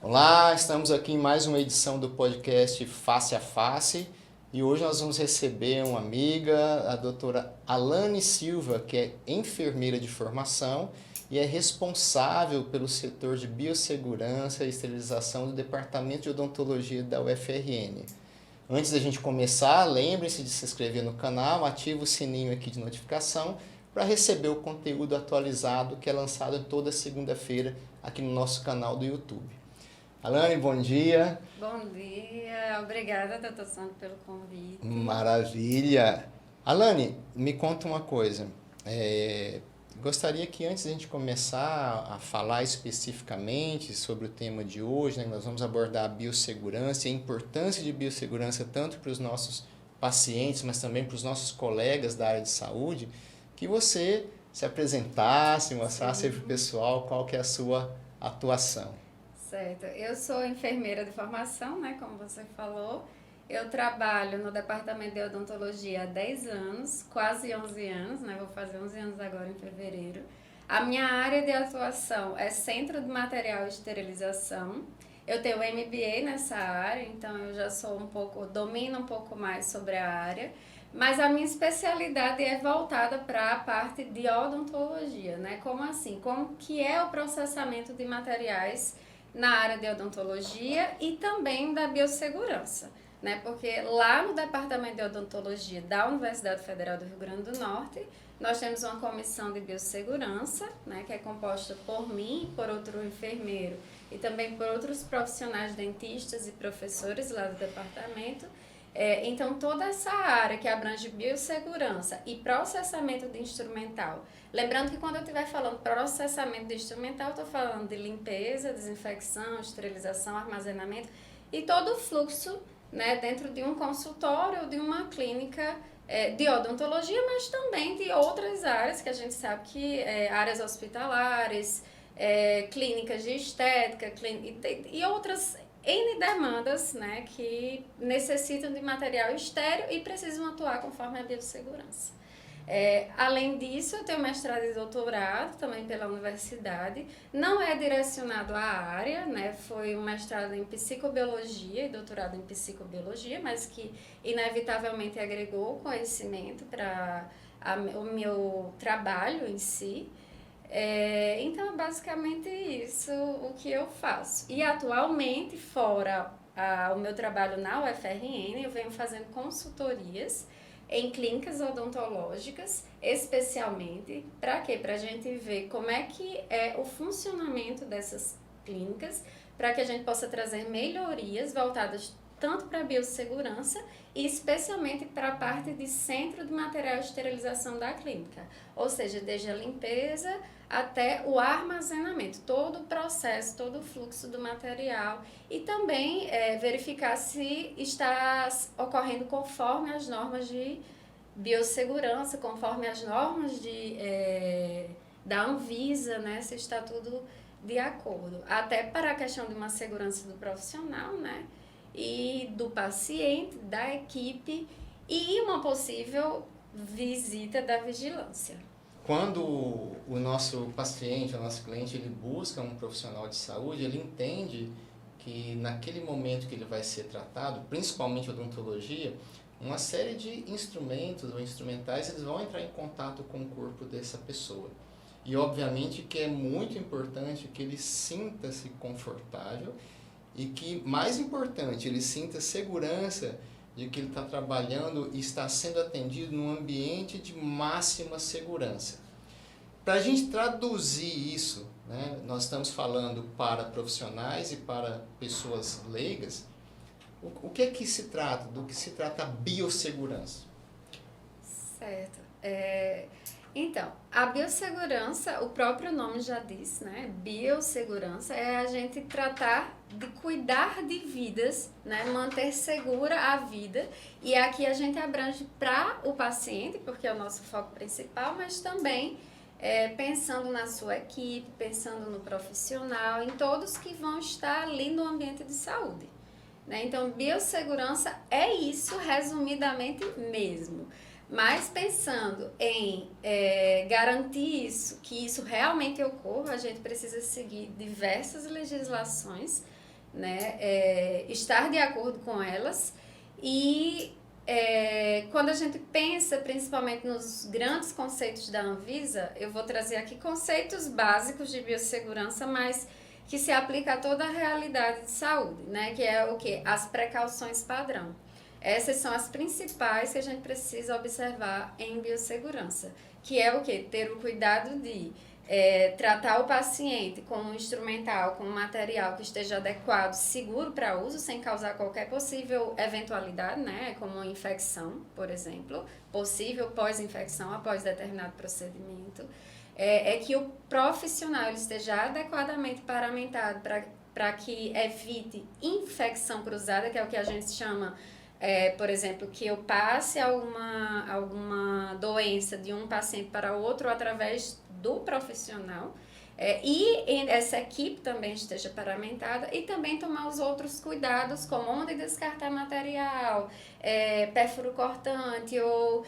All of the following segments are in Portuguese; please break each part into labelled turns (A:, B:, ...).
A: Olá, estamos aqui em mais uma edição do podcast Face a Face e hoje nós vamos receber uma amiga, a doutora Alane Silva, que é enfermeira de formação e é responsável pelo setor de biossegurança e esterilização do Departamento de Odontologia da UFRN. Antes da gente começar, lembre-se de se inscrever no canal, ative o sininho aqui de notificação para receber o conteúdo atualizado que é lançado toda segunda-feira aqui no nosso canal do YouTube. Alane, bom dia.
B: Bom dia, obrigada, doutor Sandro, pelo convite.
A: Maravilha. Alane, me conta uma coisa. Gostaria que antes de a gente começar a falar especificamente sobre o tema de hoje, né, nós vamos abordar a biossegurança e a importância de biossegurança tanto para os nossos pacientes, mas também para os nossos colegas da área de saúde, que você se apresentasse, mostrasse para o pessoal qual que é a sua atuação.
B: Certo, eu sou enfermeira de formação, né, como você falou. Eu trabalho no departamento de odontologia há 10 anos, quase 11 anos, né, vou fazer 11 anos agora em fevereiro. A minha área de atuação é Centro de Material e Esterilização. Eu tenho MBA nessa área, então eu já domino um pouco mais sobre a área. Mas a minha especialidade é voltada para a parte de odontologia, né? Como assim? Como que é o processamento de materiais na área de odontologia e também da biossegurança, né? Porque lá no Departamento de Odontologia da Universidade Federal do Rio Grande do Norte, nós temos uma comissão de biossegurança, né, que é composta por mim, por outro enfermeiro e também por outros profissionais dentistas e professores lá do departamento. Então, toda essa área que abrange biossegurança e processamento de instrumental. Lembrando que quando eu estiver falando processamento de instrumental, eu estou falando de limpeza, desinfecção, esterilização, armazenamento e todo o fluxo, né, dentro de um consultório ou de uma clínica de odontologia, mas também de outras áreas que a gente sabe que áreas hospitalares, clínicas de estética e outras N demandas, né, que necessitam de material estéril e precisam atuar conforme a biossegurança. Além disso, eu tenho mestrado e doutorado também pela universidade. Não é direcionado à área, né? Foi um mestrado em psicobiologia e doutorado em psicobiologia, mas que inevitavelmente agregou conhecimento para o meu trabalho em si. Então, é basicamente isso o que eu faço. E atualmente, fora o meu trabalho na UFRN, eu venho fazendo consultorias em clínicas odontológicas, especialmente, para quê? Para a gente ver como é que é o funcionamento dessas clínicas, para que a gente possa trazer melhorias voltadas tanto para a biossegurança e especialmente para a parte de centro de material de esterilização da clínica, ou seja, desde a limpeza até o armazenamento, todo o processo, todo o fluxo do material e também verificar se está ocorrendo conforme as normas de biossegurança, conforme as normas da Anvisa, né, se está tudo de acordo, até para a questão de uma segurança do profissional, né, e do paciente, da equipe e uma possível visita da vigilância.
A: Quando o nosso paciente, o nosso cliente, ele busca um profissional de saúde, ele entende que naquele momento que ele vai ser tratado, principalmente odontologia, uma série de instrumentos ou instrumentais eles vão entrar em contato com o corpo dessa pessoa. E obviamente que é muito importante que ele sinta-se confortável e que, mais importante, ele sinta segurança de que ele está trabalhando e está sendo atendido num ambiente de máxima segurança. Para a gente traduzir isso, né, nós estamos falando para profissionais e para pessoas leigas, o que é que se trata, do que se trata a biossegurança?
B: Certo. Então, a biossegurança, o próprio nome já diz, né? Biossegurança é a gente tratar de cuidar de vidas, né? Manter segura a vida. E aqui a gente abrange para o paciente, porque é o nosso foco principal, mas também pensando na sua equipe, pensando no profissional, em todos que vão estar ali no ambiente de saúde. Né? Então, biossegurança é isso, resumidamente mesmo. Mas pensando em garantir isso, que isso realmente ocorra, a gente precisa seguir diversas legislações né? Estar de acordo com elas e quando a gente pensa principalmente nos grandes conceitos da Anvisa, eu vou trazer aqui conceitos básicos de biossegurança, mas que se aplica a toda a realidade de saúde, né? Que é o quê? As precauções padrão. Essas são as principais que a gente precisa observar em biossegurança, que é o quê? Ter o cuidado de tratar o paciente com um instrumental, com um material que esteja adequado, seguro para uso, sem causar qualquer possível eventualidade, né? Como uma infecção, por exemplo, possível pós-infecção após determinado procedimento. Que o profissional ele esteja adequadamente paramentado para que evite infecção cruzada, que é o que a gente chama, por exemplo, que eu passe alguma doença de um paciente para outro através do profissional, e essa equipe também esteja paramentada, e também tomar os outros cuidados, como onde descartar material, pérfuro cortante, ou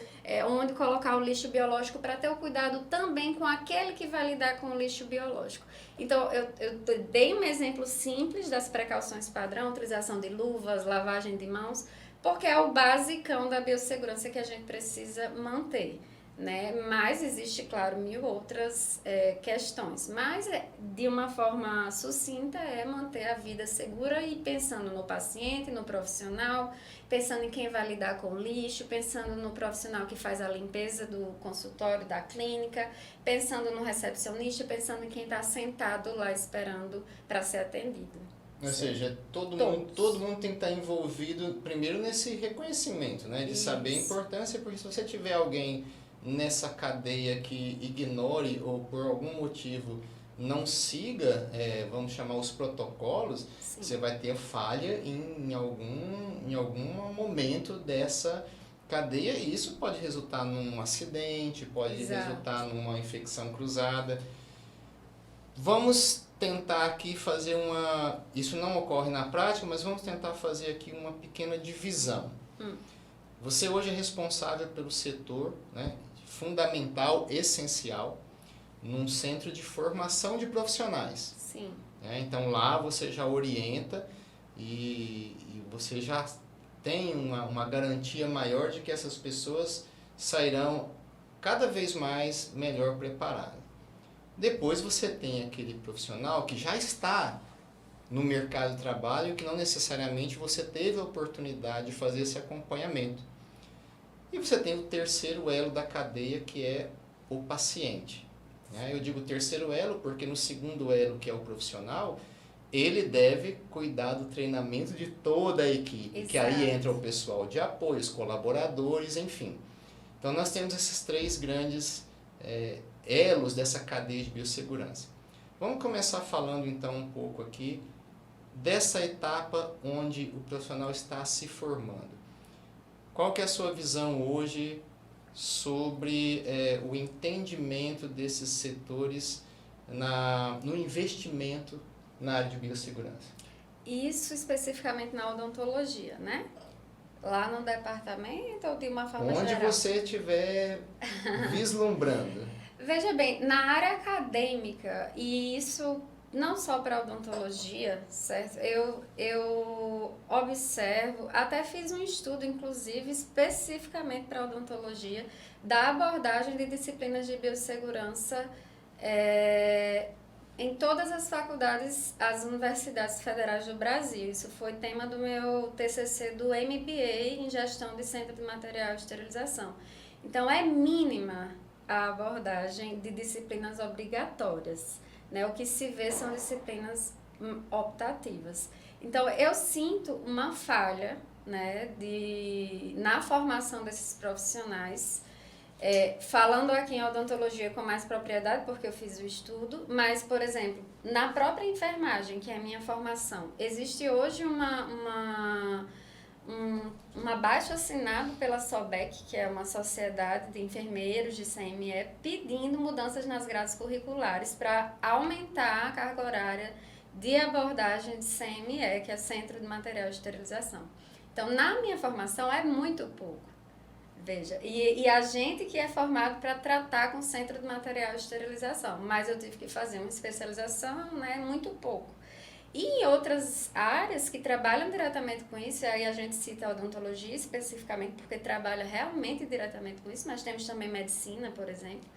B: onde colocar o lixo biológico, para ter o cuidado também com aquele que vai lidar com o lixo biológico. Então, eu dei um exemplo simples das precauções padrão, utilização de luvas, lavagem de mãos, porque é o basicão da biossegurança que a gente precisa manter, né? Mas existe, claro, mil outras questões, mas de uma forma sucinta manter a vida segura e pensando no paciente, no profissional, pensando em quem vai lidar com o lixo, pensando no profissional que faz a limpeza do consultório, da clínica, pensando no recepcionista, pensando em quem está sentado lá esperando para ser atendido.
A: Ou seja, todo mundo tem que estar envolvido primeiro nesse reconhecimento, né? De saber a importância, porque se você tiver alguém nessa cadeia que ignore ou por algum motivo não siga, vamos chamar os protocolos, sim, você vai ter falha em algum momento dessa cadeia, e isso pode resultar num acidente, pode resultar numa infecção cruzada. Vamos tentar aqui fazer isso não ocorre na prática, mas vamos tentar fazer aqui uma pequena divisão. Você hoje é responsável pelo setor, né, fundamental, essencial, num centro de formação de profissionais.
B: Sim.
A: Então lá você já orienta e você já tem uma garantia maior de que essas pessoas sairão cada vez mais melhor preparadas. Depois você tem aquele profissional que já está no mercado de trabalho, que não necessariamente você teve a oportunidade de fazer esse acompanhamento. E você tem o terceiro elo da cadeia, que é o paciente. Eu digo terceiro elo porque no segundo elo, que é o profissional, ele deve cuidar do treinamento de toda a equipe, exato, que aí entra o pessoal de apoio, os colaboradores, enfim. Então nós temos esses três grandes elos dessa cadeia de biossegurança. Vamos começar falando então um pouco aqui dessa etapa onde o profissional está se formando. Qual que é a sua visão hoje sobre o entendimento desses setores no investimento na área de biossegurança?
B: Isso especificamente na odontologia, né? Lá no departamento ou de uma forma geral?
A: Onde você estiver vislumbrando.
B: Veja bem, na área acadêmica, e isso não só para odontologia, certo? Eu observo, até fiz um estudo, inclusive, especificamente para odontologia, da abordagem de disciplinas de biossegurança em todas as faculdades, as universidades federais do Brasil. Isso foi tema do meu TCC do MBA em Gestão de Centro de Material e Esterilização. Então, é mínima a abordagem de disciplinas obrigatórias, né? O que se vê são disciplinas optativas. Então, eu sinto uma falha, né, na formação desses profissionais. Falando aqui em odontologia com mais propriedade, porque eu fiz o estudo, mas, por exemplo, na própria enfermagem, que é a minha formação, existe hoje um abaixo-assinado pela SOBEC, que é uma sociedade de enfermeiros de CME, pedindo mudanças nas grades curriculares para aumentar a carga horária de abordagem de CME, que é Centro de Material de Esterilização. Então, na minha formação, é muito pouco. Veja, e a gente que é formado para tratar com Centro de Material de Esterilização, mas eu tive que fazer uma especialização, né, muito pouco. E em outras áreas que trabalham diretamente com isso, aí a gente cita a odontologia especificamente porque trabalha realmente diretamente com isso, mas temos também medicina, por exemplo,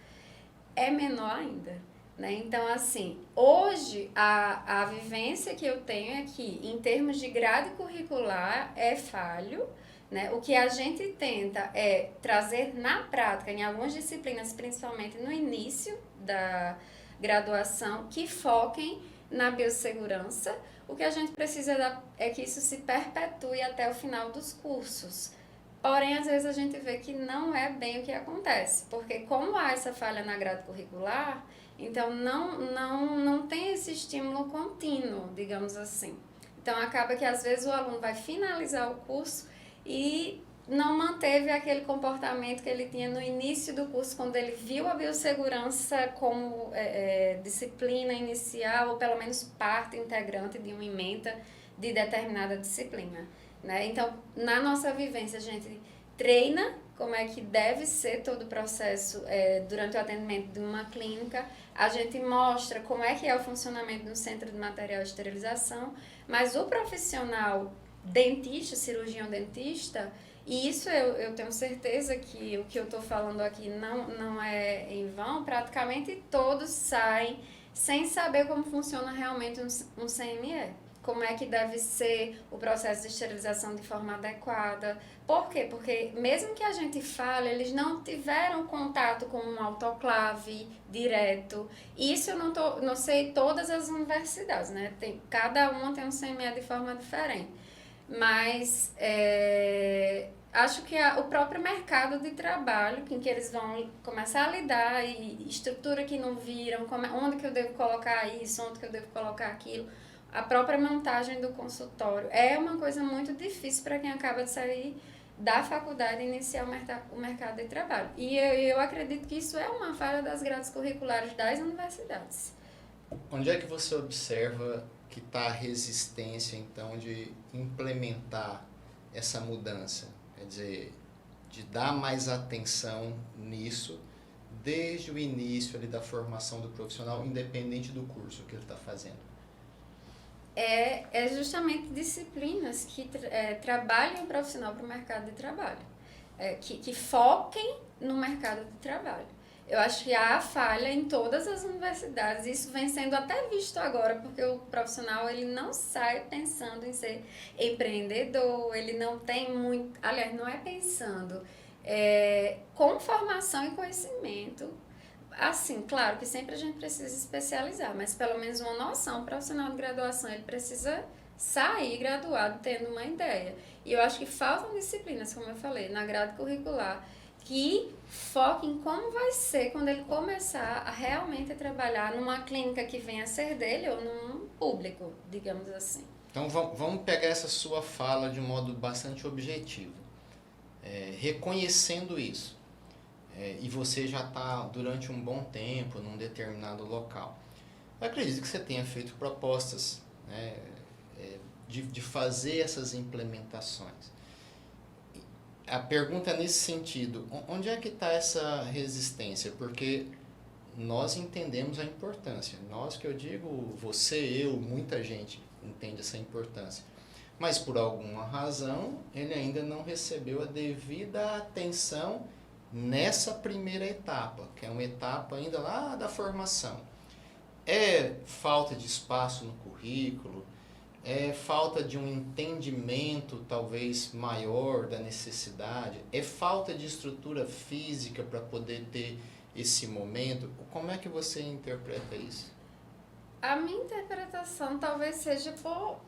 B: é menor ainda. Né? Então, assim, hoje a vivência que eu tenho é que, em termos de grade curricular, é falho. Né? O que a gente tenta é trazer na prática, em algumas disciplinas, principalmente no início da graduação, que foquem na biossegurança. O que a gente precisa é que isso se perpetue até o final dos cursos. Porém, às vezes a gente vê que não é bem o que acontece, porque como há essa falha na grade curricular, então não tem esse estímulo contínuo, digamos assim. Então acaba que às vezes o aluno vai finalizar o curso e não manteve aquele comportamento que ele tinha no início do curso, quando ele viu a biossegurança como disciplina inicial, ou pelo menos parte integrante de uma ementa de determinada disciplina. Né? Então, na nossa vivência, a gente treina como é que deve ser todo o processo durante o atendimento de uma clínica, a gente mostra como é que é o funcionamento do centro de material de esterilização, mas o profissional dentista, cirurgião dentista, e isso eu tenho certeza que o que eu estou falando aqui não é em vão, praticamente todos saem sem saber como funciona realmente um CME. Como é que deve ser o processo de esterilização de forma adequada. Por quê? Porque mesmo que a gente fale, eles não tiveram contato com um autoclave direto. Isso eu não sei todas as universidades, né? Cada uma tem um CME de forma diferente. Mas acho que o próprio mercado de trabalho, em que eles vão começar a lidar, e estrutura que não viram, onde que eu devo colocar isso, onde que eu devo colocar aquilo, a própria montagem do consultório, é uma coisa muito difícil para quem acaba de sair da faculdade e iniciar o mercado de trabalho. E eu acredito que isso é uma falha das grades curriculares das universidades.
A: Onde é que você observa que está a resistência, então, de implementar essa mudança? Quer dizer, de dar mais atenção nisso desde o início ali da formação do profissional, independente do curso que ele está fazendo?
B: É justamente disciplinas que trabalhem o profissional para o mercado de trabalho, que foquem no mercado de trabalho. Eu acho que há falha em todas as universidades, isso vem sendo até visto agora, porque o profissional ele não sai pensando em ser empreendedor, ele não tem muito, aliás, não é pensando com formação e conhecimento. Assim, claro que sempre a gente precisa especializar, mas pelo menos uma noção, o profissional de graduação, ele precisa sair graduado tendo uma ideia. E eu acho que faltam disciplinas, como eu falei, na grade curricular, que foquem como vai ser quando ele começar a realmente trabalhar numa clínica que venha a ser dele ou num público, digamos assim.
A: Então vamos pegar essa sua fala de um modo bastante objetivo, reconhecendo isso. E você já está durante um bom tempo num determinado local. Eu acredito que você tenha feito propostas, né, de fazer essas implementações. A pergunta é nesse sentido, onde é que está essa resistência? Porque nós entendemos a importância. Nós, que eu digo, você, eu, muita gente entende essa importância. Mas por alguma razão, ele ainda não recebeu a devida atenção nessa primeira etapa, que é uma etapa ainda lá da formação. É falta de espaço no currículo, é falta de um entendimento talvez maior da necessidade, é falta de estrutura física para poder ter esse momento. Como é que você interpreta isso?
B: A minha interpretação talvez seja por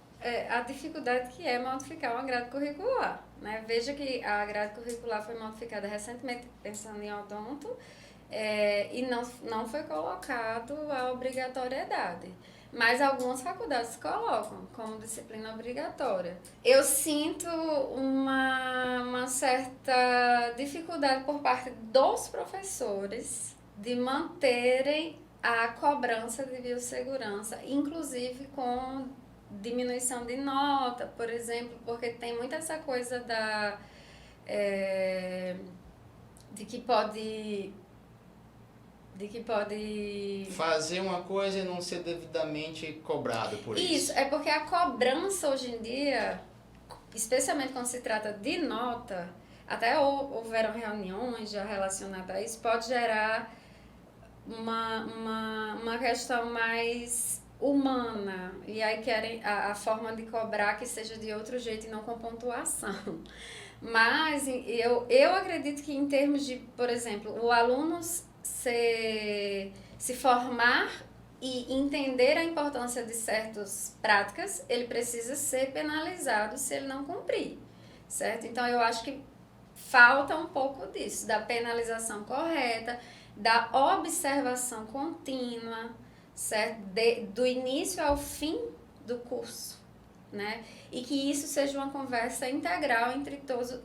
B: a dificuldade que é modificar uma grade curricular. Né? Veja que a grade curricular foi modificada recentemente, pensando em odonto, e não foi colocado a obrigatoriedade. Mas algumas faculdades colocam como disciplina obrigatória. Eu sinto uma certa dificuldade por parte dos professores de manterem a cobrança de biossegurança, inclusive com diminuição de nota, por exemplo, porque tem muito essa coisa de que pode De que pode...
A: Fazer uma coisa e não ser devidamente cobrado por isso.
B: Isso, é porque a cobrança hoje em dia, especialmente quando se trata de nota, até houveram reuniões já relacionadas a isso, pode gerar uma questão mais humana. E aí querem a forma de cobrar que seja de outro jeito e não com pontuação. Mas eu acredito que em termos de, por exemplo, o aluno se formar e entender a importância de certas práticas, ele precisa ser penalizado se ele não cumprir, certo? Então, eu acho que falta um pouco disso, da penalização correta, da observação contínua, certo? Do início ao fim do curso, né? E que isso seja uma conversa integral entre todos,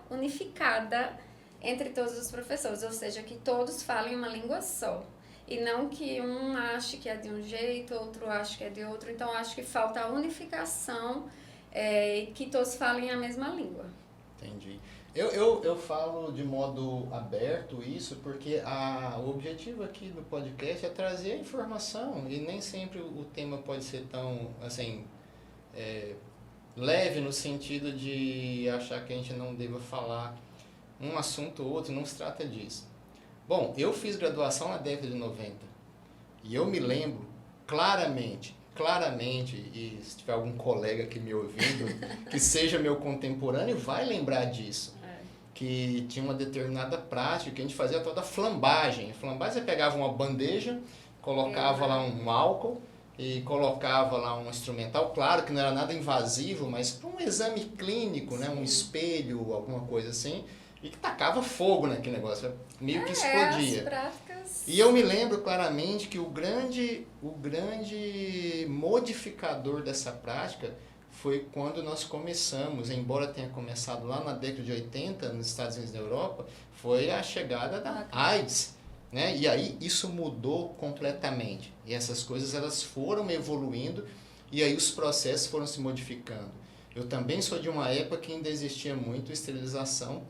B: unificada entre todos os professores, ou seja, que todos falem uma língua só. E não que um ache que é de um jeito, outro ache que é de outro. Então, acho que falta a unificação, que todos falem a mesma língua.
A: Entendi. Eu falo de modo aberto isso porque o objetivo aqui do podcast é trazer a informação e nem sempre o tema pode ser tão, assim, leve no sentido de achar que a gente não deva falar um assunto ou outro, não se trata disso. Bom, eu fiz graduação na década de 90 e eu me lembro claramente, e se tiver algum colega aqui me ouvindo, que seja meu contemporâneo, vai lembrar disso. Que tinha uma determinada prática que a gente fazia toda a flambagem. Flambagem, você pegava uma bandeja, colocava lá um álcool e colocava lá um instrumental, claro que não era nada invasivo, mas para um exame clínico, né, um espelho, alguma coisa assim, e que tacava fogo naquele negócio, meio que explodia.
B: As práticas...
A: E eu me lembro claramente que o grande modificador dessa prática foi quando nós começamos, embora tenha começado lá na década de 80, nos Estados Unidos e na Europa, foi a chegada da AIDS, né? E aí isso mudou completamente. E essas coisas elas foram evoluindo e aí os processos foram se modificando. Eu também sou de uma época que ainda existia muito esterilização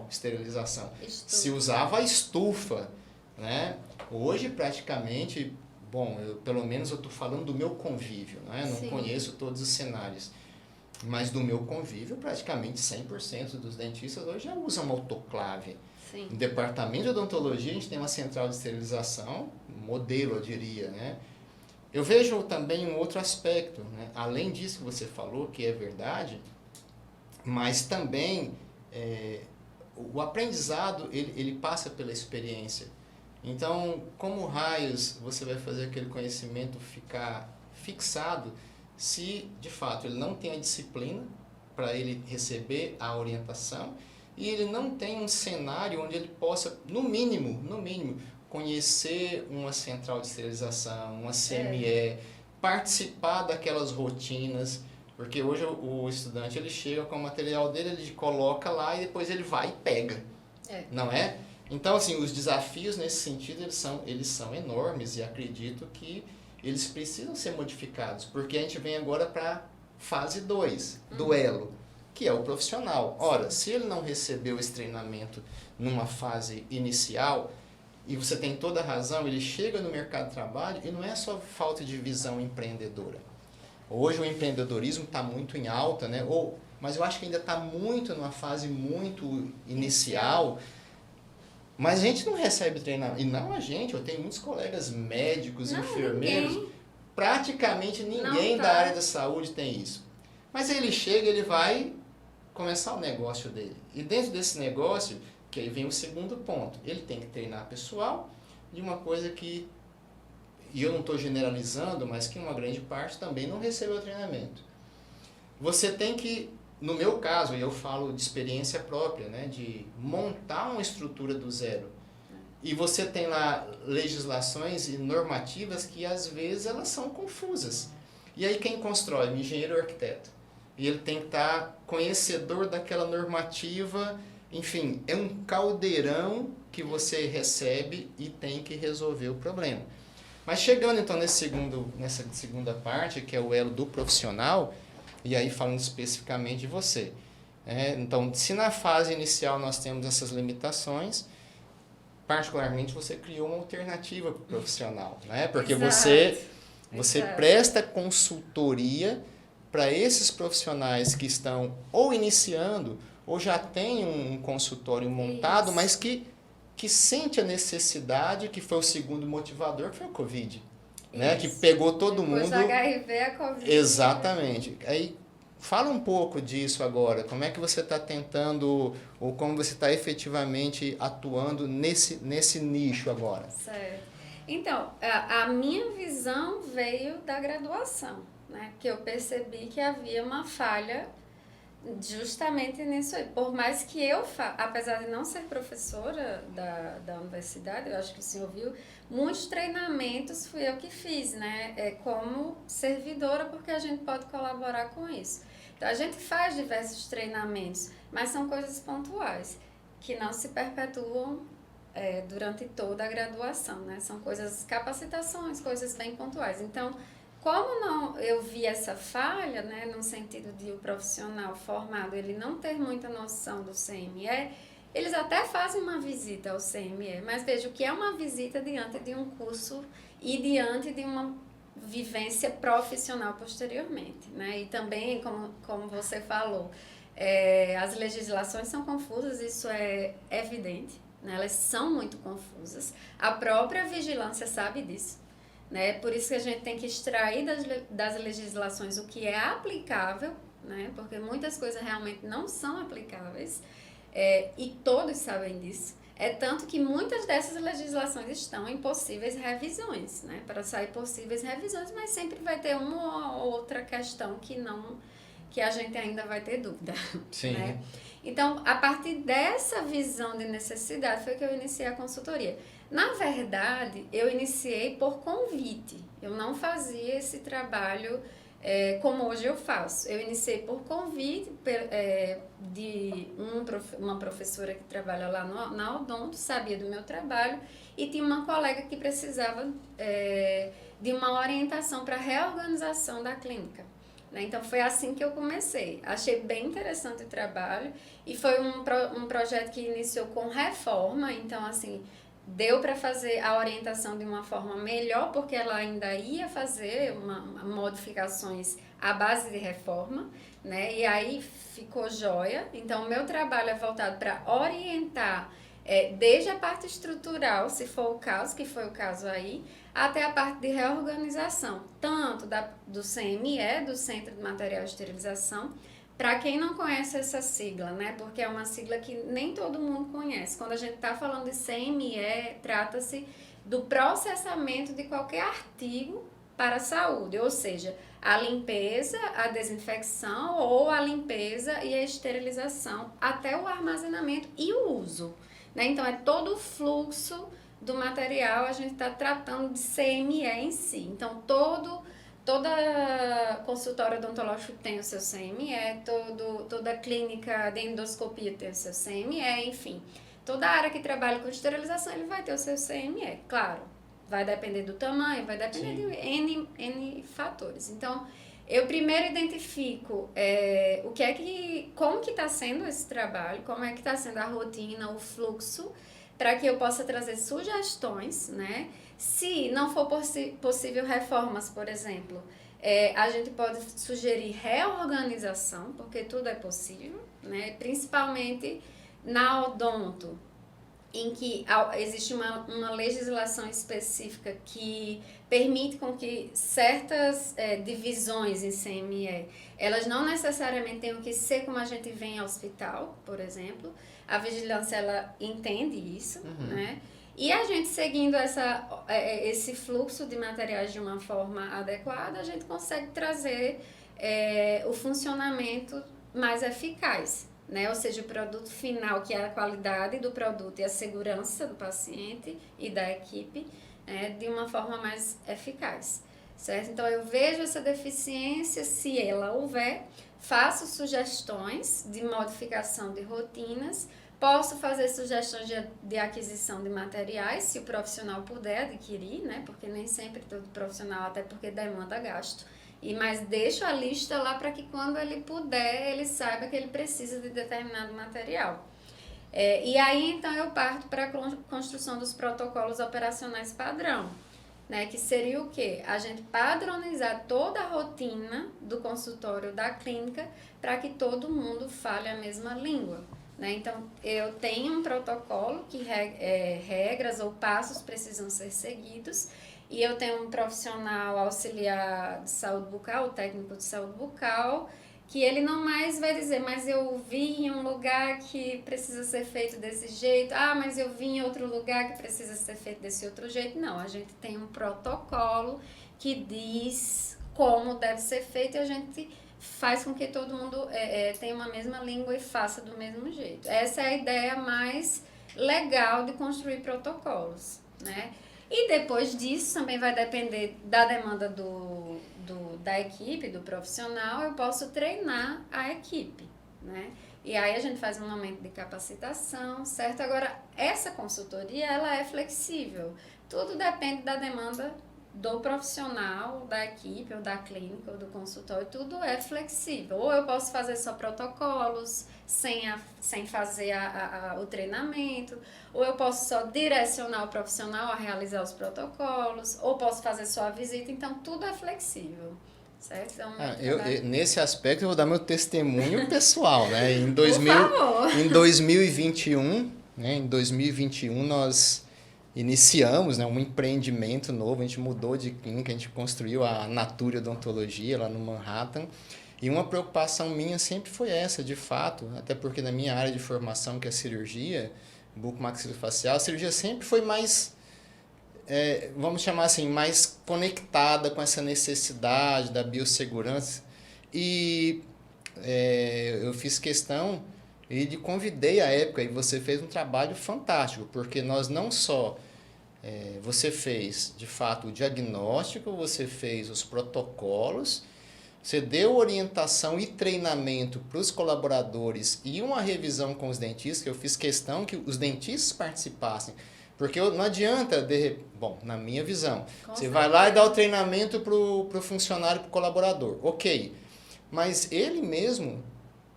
A: esterilização.
B: Estufa.
A: Se usava a estufa, né? Hoje praticamente, pelo menos eu estou falando do meu convívio, né? Não conheço todos os cenários. Mas do meu convívio, praticamente 100% dos dentistas hoje já usam autoclave.
B: Sim.
A: No departamento de odontologia, a gente tem uma central de esterilização, modelo, eu diria, né? Eu vejo também um outro aspecto, né? Além disso que você falou, que é verdade, mas também o aprendizado, ele passa pela experiência. Então, como raios você vai fazer aquele conhecimento ficar fixado se, de fato, ele não tem a disciplina para ele receber a orientação e ele não tem um cenário onde ele possa, no mínimo, conhecer uma central de esterilização, uma CME, participar daquelas rotinas, porque hoje o estudante ele chega com o material dele, ele coloca lá e depois ele vai e pega, não é? Então, assim, os desafios nesse sentido eles são enormes e acredito que eles precisam ser modificados, porque a gente vem agora para fase 2, do elo, que é o profissional. Ora, se ele não recebeu esse treinamento numa fase inicial, e você tem toda a razão, ele chega no mercado de trabalho e não é só falta de visão empreendedora. Hoje o empreendedorismo está muito em alta, né? Mas eu acho que ainda está muito numa fase muito inicial. Mas a gente não recebe treinamento. E não a gente, eu tenho muitos colegas médicos, enfermeiros. Praticamente ninguém da área da saúde tem isso. Mas aí ele chega, ele vai começar o negócio dele. E dentro desse negócio, que aí vem o segundo ponto. Ele tem que treinar pessoal de uma coisa que, e eu não estou generalizando, mas que uma grande parte também não recebeu treinamento. Você tem que, no meu caso, e eu falo de experiência própria, né, de montar uma estrutura do zero. E você tem lá legislações e normativas que às vezes elas são confusas. E aí quem constrói? O engenheiro ou o arquiteto. E ele tem que estar conhecedor daquela normativa. Enfim, é um caldeirão que você recebe e tem que resolver o problema. Mas chegando então nessa segunda parte, que é o elo do profissional, e aí falando especificamente de você. Então, se na fase inicial nós temos essas limitações, a particularmente, você criou uma alternativa para o profissional, né? Porque
B: Exato.
A: você
B: Exato.
A: presta consultoria para esses profissionais que estão ou iniciando ou já têm um consultório montado,
B: Isso.
A: mas que sente a necessidade, que foi o segundo motivador, que foi o Covid, né? Que
B: Isso.
A: pegou todo
B: Depois
A: mundo.
B: do HIV, a Covid.
A: Exatamente. Aí fala um pouco disso agora. Como é que você está tentando, ou como você está efetivamente atuando nesse nicho agora?
B: Certo. Então, a minha visão veio da graduação, né? Que eu percebi que havia uma falha justamente nisso aí. Por mais que apesar de não ser professora da universidade, eu acho que o senhor viu, muitos treinamentos fui eu que fiz, né? Como servidora, porque a gente pode colaborar com isso. Então, a gente faz diversos treinamentos, mas são coisas pontuais, que não se perpetuam durante toda a graduação, né? São capacitações, coisas bem pontuais. Então, como não eu vi essa falha, né, no sentido de o profissional formado ele não ter muita noção do CME, eles até fazem uma visita ao CME, mas veja o que é uma visita diante de um curso e diante de uma vivência profissional posteriormente, né? E também, como você falou, as legislações são confusas, isso é evidente, né? Elas são muito confusas, a própria vigilância sabe disso. Né? Por isso que a gente tem que extrair das legislações o que é aplicável, né? Porque muitas coisas realmente não são aplicáveis, e todos sabem disso. É tanto que muitas dessas legislações estão em possíveis revisões, né? Para sair possíveis revisões, mas sempre vai ter uma ou outra questão que a gente ainda vai ter dúvida.
A: Sim.
B: Né? Então, a partir dessa visão de necessidade foi que eu iniciei a consultoria. Na verdade, eu iniciei por convite. Eu não fazia esse trabalho como hoje eu faço. Eu iniciei por convite de uma professora que trabalha lá na Odonto, sabia do meu trabalho, e tinha uma colega que precisava de uma orientação para a reorganização da clínica. Né? Então, foi assim que eu comecei. Achei bem interessante o trabalho e foi um projeto que iniciou com reforma. Então, assim, deu para fazer a orientação de uma forma melhor, porque ela ainda ia fazer modificações à base de reforma, né? E aí ficou jóia. Então, o meu trabalho é voltado para orientar desde a parte estrutural, se for o caso, que foi o caso aí, até a parte de reorganização, tanto do CME, do Centro de Material de Esterilização. Para quem não conhece essa sigla, né? Porque é uma sigla que nem todo mundo conhece. Quando a gente está falando de CME, trata-se do processamento de qualquer artigo para a saúde, ou seja, a limpeza, a desinfecção ou a limpeza e a esterilização, até o armazenamento e o uso. Né? Então, é todo o fluxo do material, a gente está tratando de CME em si. Então, toda consultório odontológico tem o seu CME, toda clínica de endoscopia tem o seu CME, enfim. Toda área que trabalha com esterilização, ele vai ter o seu CME, claro. Vai depender do tamanho, vai depender de N fatores. Então, eu primeiro identifico como que está sendo esse trabalho, como é que está sendo a rotina, o fluxo, para que eu possa trazer sugestões, né? Se não for possível reformas, por exemplo, a gente pode sugerir reorganização, porque tudo é possível, né? Principalmente na odonto, em que existe uma legislação específica que permite com que certas divisões em CME, elas não necessariamente tenham que ser como a gente vê em hospital, por exemplo. A vigilância, ela entende isso, né? E a gente seguindo esse fluxo de materiais de uma forma adequada, a gente consegue trazer o funcionamento mais eficaz, né? Ou seja, o produto final, que é a qualidade do produto e a segurança do paciente e da equipe, de uma forma mais eficaz, certo? Então, eu vejo essa deficiência, se ela houver, faço sugestões de modificação de rotinas, posso fazer sugestões de aquisição de materiais, se o profissional puder adquirir, né? Porque nem sempre todo profissional, até porque demanda gasto. Mas deixo a lista lá para que quando ele puder, ele saiba que ele precisa de determinado material. E aí, então, eu parto para a construção dos protocolos operacionais padrão, né? Que seria o quê? A gente padronizar toda a rotina do consultório da clínica para que todo mundo fale a mesma língua. Né? Então, eu tenho um protocolo que regras ou passos precisam ser seguidos, e eu tenho um profissional auxiliar de saúde bucal, o técnico de saúde bucal, que ele não mais vai dizer, mas eu vi em um lugar que precisa ser feito desse jeito, mas eu vi em outro lugar que precisa ser feito desse outro jeito. Não, a gente tem um protocolo que diz como deve ser feito, e a gente faz com que todo mundo tenha uma mesma língua e faça do mesmo jeito. Essa é a ideia mais legal de construir protocolos, né? E depois disso também vai depender da demanda da equipe, do profissional, eu posso treinar a equipe, né? E aí a gente faz um momento de capacitação, certo? Agora, essa consultoria, ela é flexível. Tudo depende da demanda do profissional, da equipe, ou da clínica, ou do consultório, tudo é flexível. Ou eu posso fazer só protocolos, sem fazer o treinamento, ou eu posso só direcionar o profissional a realizar os protocolos, ou posso fazer só a visita, então tudo é flexível. Certo? Então,
A: nesse aspecto eu vou dar meu testemunho pessoal, né?
B: Por favor.
A: Em 2021, né? Em 2021 nós iniciamos, né, um empreendimento novo, a gente mudou de clínica, a gente construiu a Natura Odontologia lá no Manhattan, e uma preocupação minha sempre foi essa, de fato, até porque na minha área de formação, que é a cirurgia bucomaxilofacial, a cirurgia sempre foi mais, vamos chamar assim, mais conectada com essa necessidade da biossegurança, e eu fiz questão e lhe convidei à época, e você fez um trabalho fantástico, porque nós não só você fez, de fato, o diagnóstico, você fez os protocolos, você deu orientação e treinamento para os colaboradores e uma revisão com os dentistas, que eu fiz questão que os dentistas participassem, porque não adianta, bom, na minha visão, você vai lá e dá o treinamento para o funcionário, para o colaborador, ok, mas ele mesmo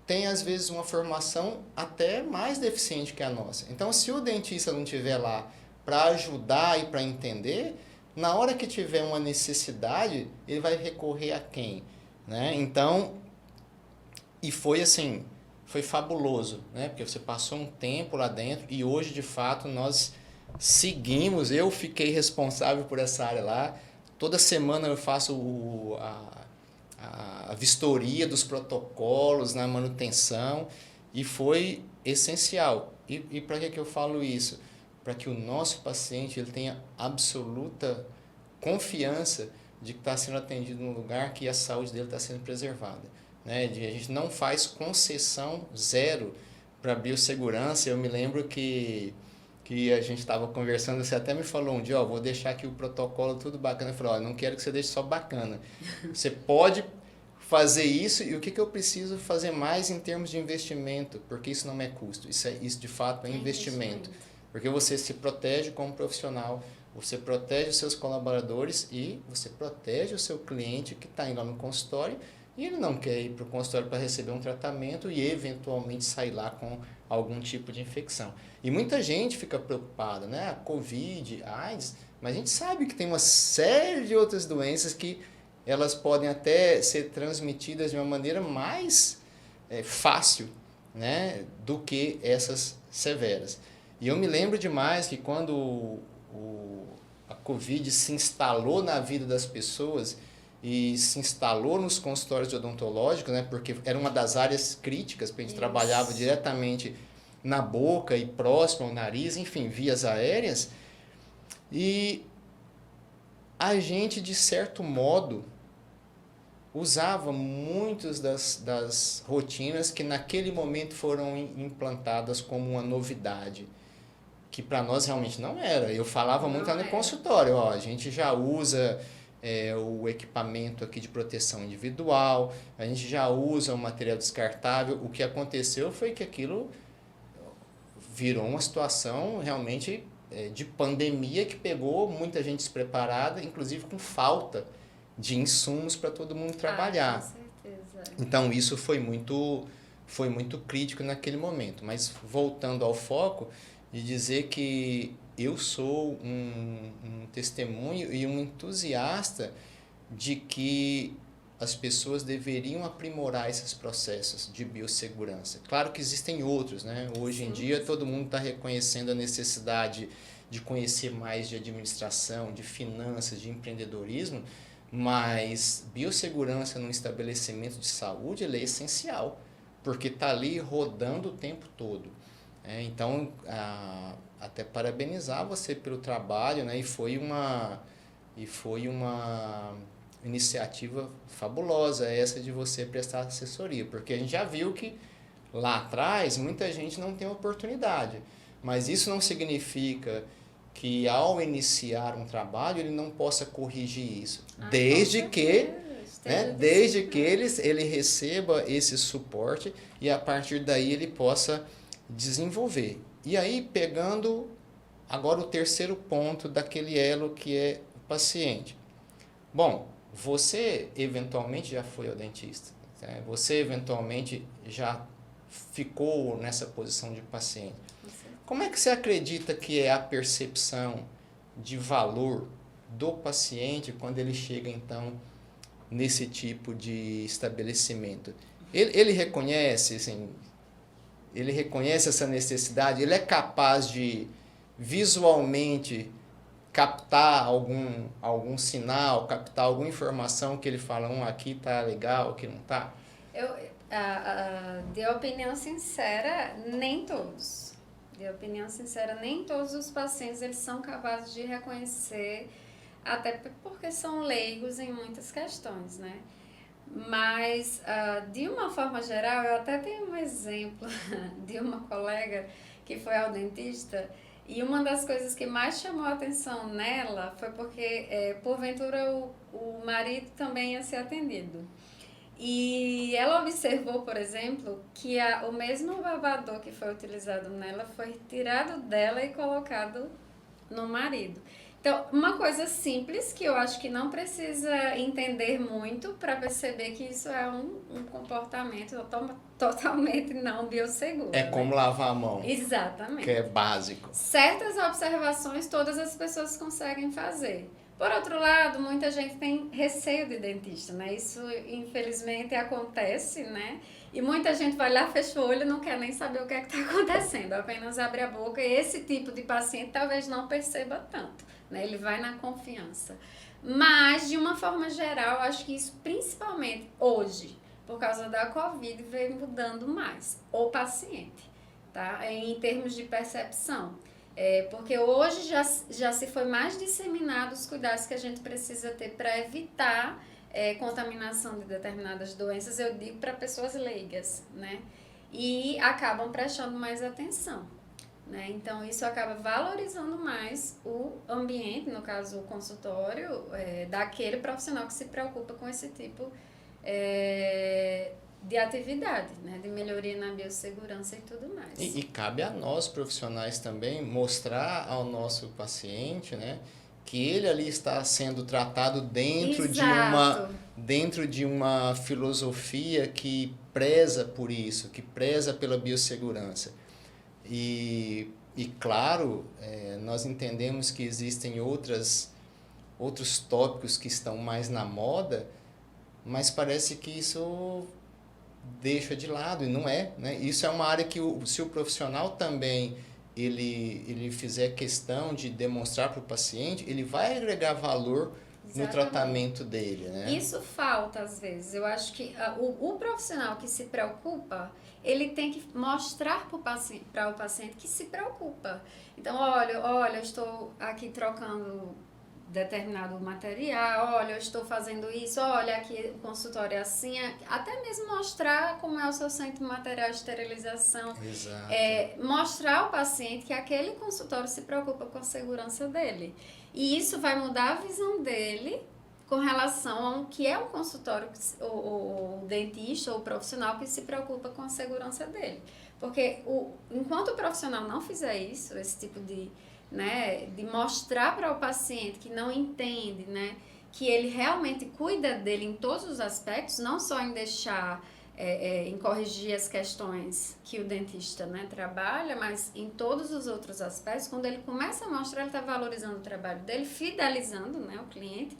A: tem, às vezes, uma formação até mais deficiente que a nossa. Então, se o dentista não estiver lá para ajudar e para entender, na hora que tiver uma necessidade, ele vai recorrer a quem? Né? Então, e foi assim, foi fabuloso, né? Porque você passou um tempo lá dentro e hoje, de fato, nós seguimos, eu fiquei responsável por essa área lá. Toda semana eu faço a vistoria dos protocolos na manutenção e foi essencial. E para que eu falo isso? Para que o nosso paciente ele tenha absoluta confiança de que está sendo atendido num lugar que a saúde dele está sendo preservada. Né? A gente não faz concessão zero para biossegurança. Eu me lembro que a gente estava conversando, você até me falou um dia, vou deixar aqui o protocolo tudo bacana. Eu falei, não quero que você deixe só bacana. Você pode fazer isso e o que eu preciso fazer mais em termos de investimento, porque isso não é custo, isso de fato é investimento. Porque você se protege como profissional, você protege os seus colaboradores e você protege o seu cliente que está indo lá no consultório e ele não quer ir para o consultório para receber um tratamento e eventualmente sair lá com algum tipo de infecção. E muita gente fica preocupada, né? Covid, AIDS, mas a gente sabe que tem uma série de outras doenças que elas podem até ser transmitidas de uma maneira mais fácil, né, do que essas severas. E eu me lembro demais que quando a Covid se instalou na vida das pessoas e se instalou nos consultórios odontológicos, né, porque era uma das áreas críticas, porque a gente trabalhava diretamente na boca e próximo ao nariz, enfim, vias aéreas, e a gente, de certo modo, usava muitas das rotinas que naquele momento foram implantadas como uma novidade, que para nós realmente não era. Eu falava muito lá no consultório, a gente já usa o equipamento aqui de proteção individual, a gente já usa o material descartável. O que aconteceu foi que aquilo virou uma situação realmente de pandemia que pegou muita gente despreparada, inclusive com falta de insumos para todo mundo trabalhar.
B: Com certeza.
A: Então, isso foi muito foi muito crítico naquele momento. Mas voltando ao foco, de dizer que eu sou um testemunho e um entusiasta de que as pessoas deveriam aprimorar esses processos de biossegurança. Claro que existem outros, né? Hoje em dia todo mundo está reconhecendo a necessidade de conhecer mais de administração, de finanças, de empreendedorismo, mas biossegurança num estabelecimento de saúde ele é essencial, porque está ali rodando o tempo todo. Então, até parabenizar você pelo trabalho, né? E foi uma iniciativa fabulosa essa de você prestar assessoria, porque a gente já viu que lá atrás muita gente não tem oportunidade, mas isso não significa que ao iniciar um trabalho ele não possa corrigir isso, desde que ele receba esse suporte e a partir daí ele possa desenvolver. E aí pegando agora o terceiro ponto daquele elo que é o paciente. Bom, você eventualmente já foi ao dentista, né? Você eventualmente já ficou nessa posição de paciente. Como é que você acredita que é a percepção de valor do paciente quando ele chega, então, nesse tipo de estabelecimento? Ele reconhece, assim, ele reconhece essa necessidade? Ele é capaz de visualmente captar algum sinal, captar alguma informação que ele fala, aqui tá legal, aqui não tá?
B: De opinião sincera, nem todos. De opinião sincera, nem todos os pacientes eles são capazes de reconhecer, até porque são leigos em muitas questões, né? Mas, de uma forma geral, eu até tenho um exemplo de uma colega que foi ao dentista. E uma das coisas que mais chamou a atenção nela foi porque, porventura, o marido também ia ser atendido. E ela observou, por exemplo, que o mesmo babador que foi utilizado nela foi tirado dela e colocado no marido. Então, uma coisa simples que eu acho que não precisa entender muito para perceber que isso é um comportamento totalmente não biosseguro.
A: É como lavar a mão.
B: Exatamente.
A: Que é básico.
B: Certas observações todas as pessoas conseguem fazer. Por outro lado, muita gente tem receio de dentista, né? Isso, infelizmente, acontece, né? E muita gente vai lá, fecha o olho e não quer nem saber o que é que está acontecendo. Apenas abre a boca e esse tipo de paciente talvez não perceba tanto, né? Ele vai na confiança. Mas, de uma forma geral, acho que isso, principalmente hoje, por causa da Covid, vem mudando mais o paciente, tá? Em termos de percepção. Porque hoje já se foi mais disseminado os cuidados que a gente precisa ter para evitar contaminação de determinadas doenças, eu digo para pessoas leigas, né? E acabam prestando mais atenção, né? Então, isso acaba valorizando mais o ambiente, no caso, o consultório, daquele profissional que se preocupa com esse tipo de atividade, né? De melhoria na biossegurança e tudo mais.
A: E cabe a nós, profissionais, também
B: mostrar
A: ao nosso paciente, né, que ele ali está sendo tratado dentro de uma filosofia que preza por isso, que preza pela biossegurança. E claro, nós entendemos que existem outros tópicos que estão mais na moda, mas parece que isso deixa de lado, e não é, né? Isso é uma área que se o profissional também ele fizer questão de demonstrar para o paciente, ele vai agregar valor no tratamento dele, né?
B: Isso falta às vezes. Eu acho que o profissional que se preocupa, ele tem que mostrar para o paciente que se preocupa. Então, olha, eu estou aqui trocando determinado material, olha, eu estou fazendo isso, olha, aqui o consultório é assim, até mesmo mostrar como é o seu centro de material de esterilização.
A: Exato.
B: Mostrar ao paciente que aquele consultório se preocupa com a segurança dele. E isso vai mudar a visão dele com relação ao que é um consultório, o dentista ou o profissional que se preocupa com a segurança dele. Porque enquanto o profissional não fizer isso, esse tipo de mostrar para o paciente que não entende, né, que ele realmente cuida dele em todos os aspectos, não só em deixar em corrigir as questões que o dentista, né, trabalha, mas em todos os outros aspectos, quando ele começa a mostrar, ele está valorizando o trabalho dele, fidelizando, né, o cliente,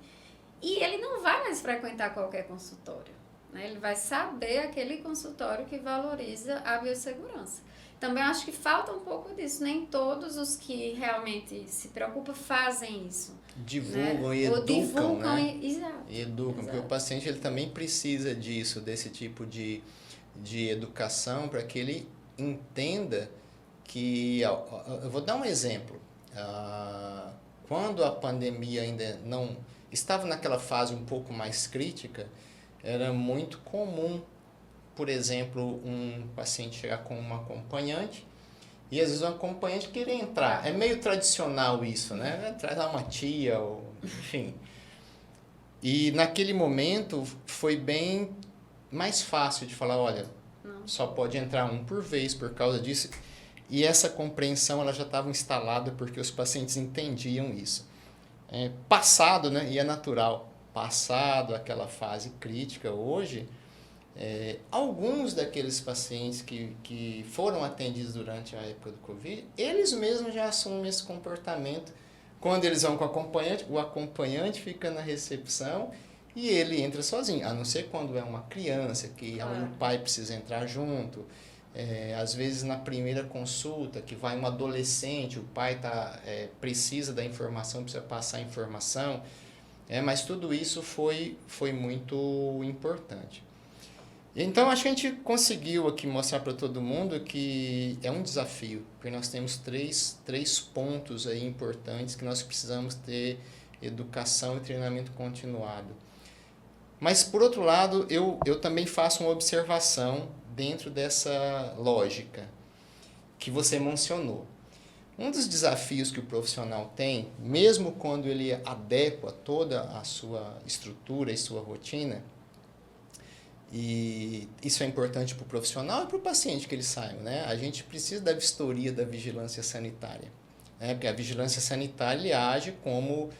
B: e ele não vai mais frequentar qualquer consultório, né, ele vai saber aquele consultório que valoriza a biossegurança. Também acho que falta um pouco disso, nem todos os que realmente se preocupam fazem isso.
A: Divulgam,
B: né?
A: e
B: Ou
A: educam,
B: divulgam,
A: né?
B: Exato.
A: E educam,
B: Exato.
A: porque o paciente ele também precisa disso, desse tipo de educação, para que ele entenda que... Eu vou dar um exemplo. Quando a pandemia ainda não... estava naquela fase um pouco mais crítica, era muito comum, por exemplo, um paciente chegar com uma acompanhante e às vezes um acompanhante querer entrar. É meio tradicional isso, né? Traz uma tia, ou, enfim. E naquele momento foi bem mais fácil de falar, olha, só pode entrar um por vez por causa disso. E essa compreensão ela já estava instalada porque os pacientes entendiam isso. Passado, né? E é natural, passado aquela fase crítica, hoje... alguns daqueles pacientes que foram atendidos durante a época do Covid, eles mesmos já assumem esse comportamento. Quando eles vão com o acompanhante fica na recepção e ele entra sozinho, a não ser quando é uma criança, que o pai precisa entrar junto. Às vezes na primeira consulta, que vai um adolescente, o pai precisa da informação, precisa passar a informação. Mas tudo isso foi muito importante. Então, acho que a gente conseguiu aqui mostrar para todo mundo que é um desafio, porque nós temos três pontos aí importantes que nós precisamos ter: educação e treinamento continuado. Mas, por outro lado, eu também faço uma observação dentro dessa lógica que você mencionou. Um dos desafios que o profissional tem, mesmo quando ele adequa toda a sua estrutura e sua rotina, e isso é importante para o profissional e para o paciente que eles saiam, né? A gente precisa da vistoria da vigilância sanitária, né? Porque a vigilância sanitária ele age como,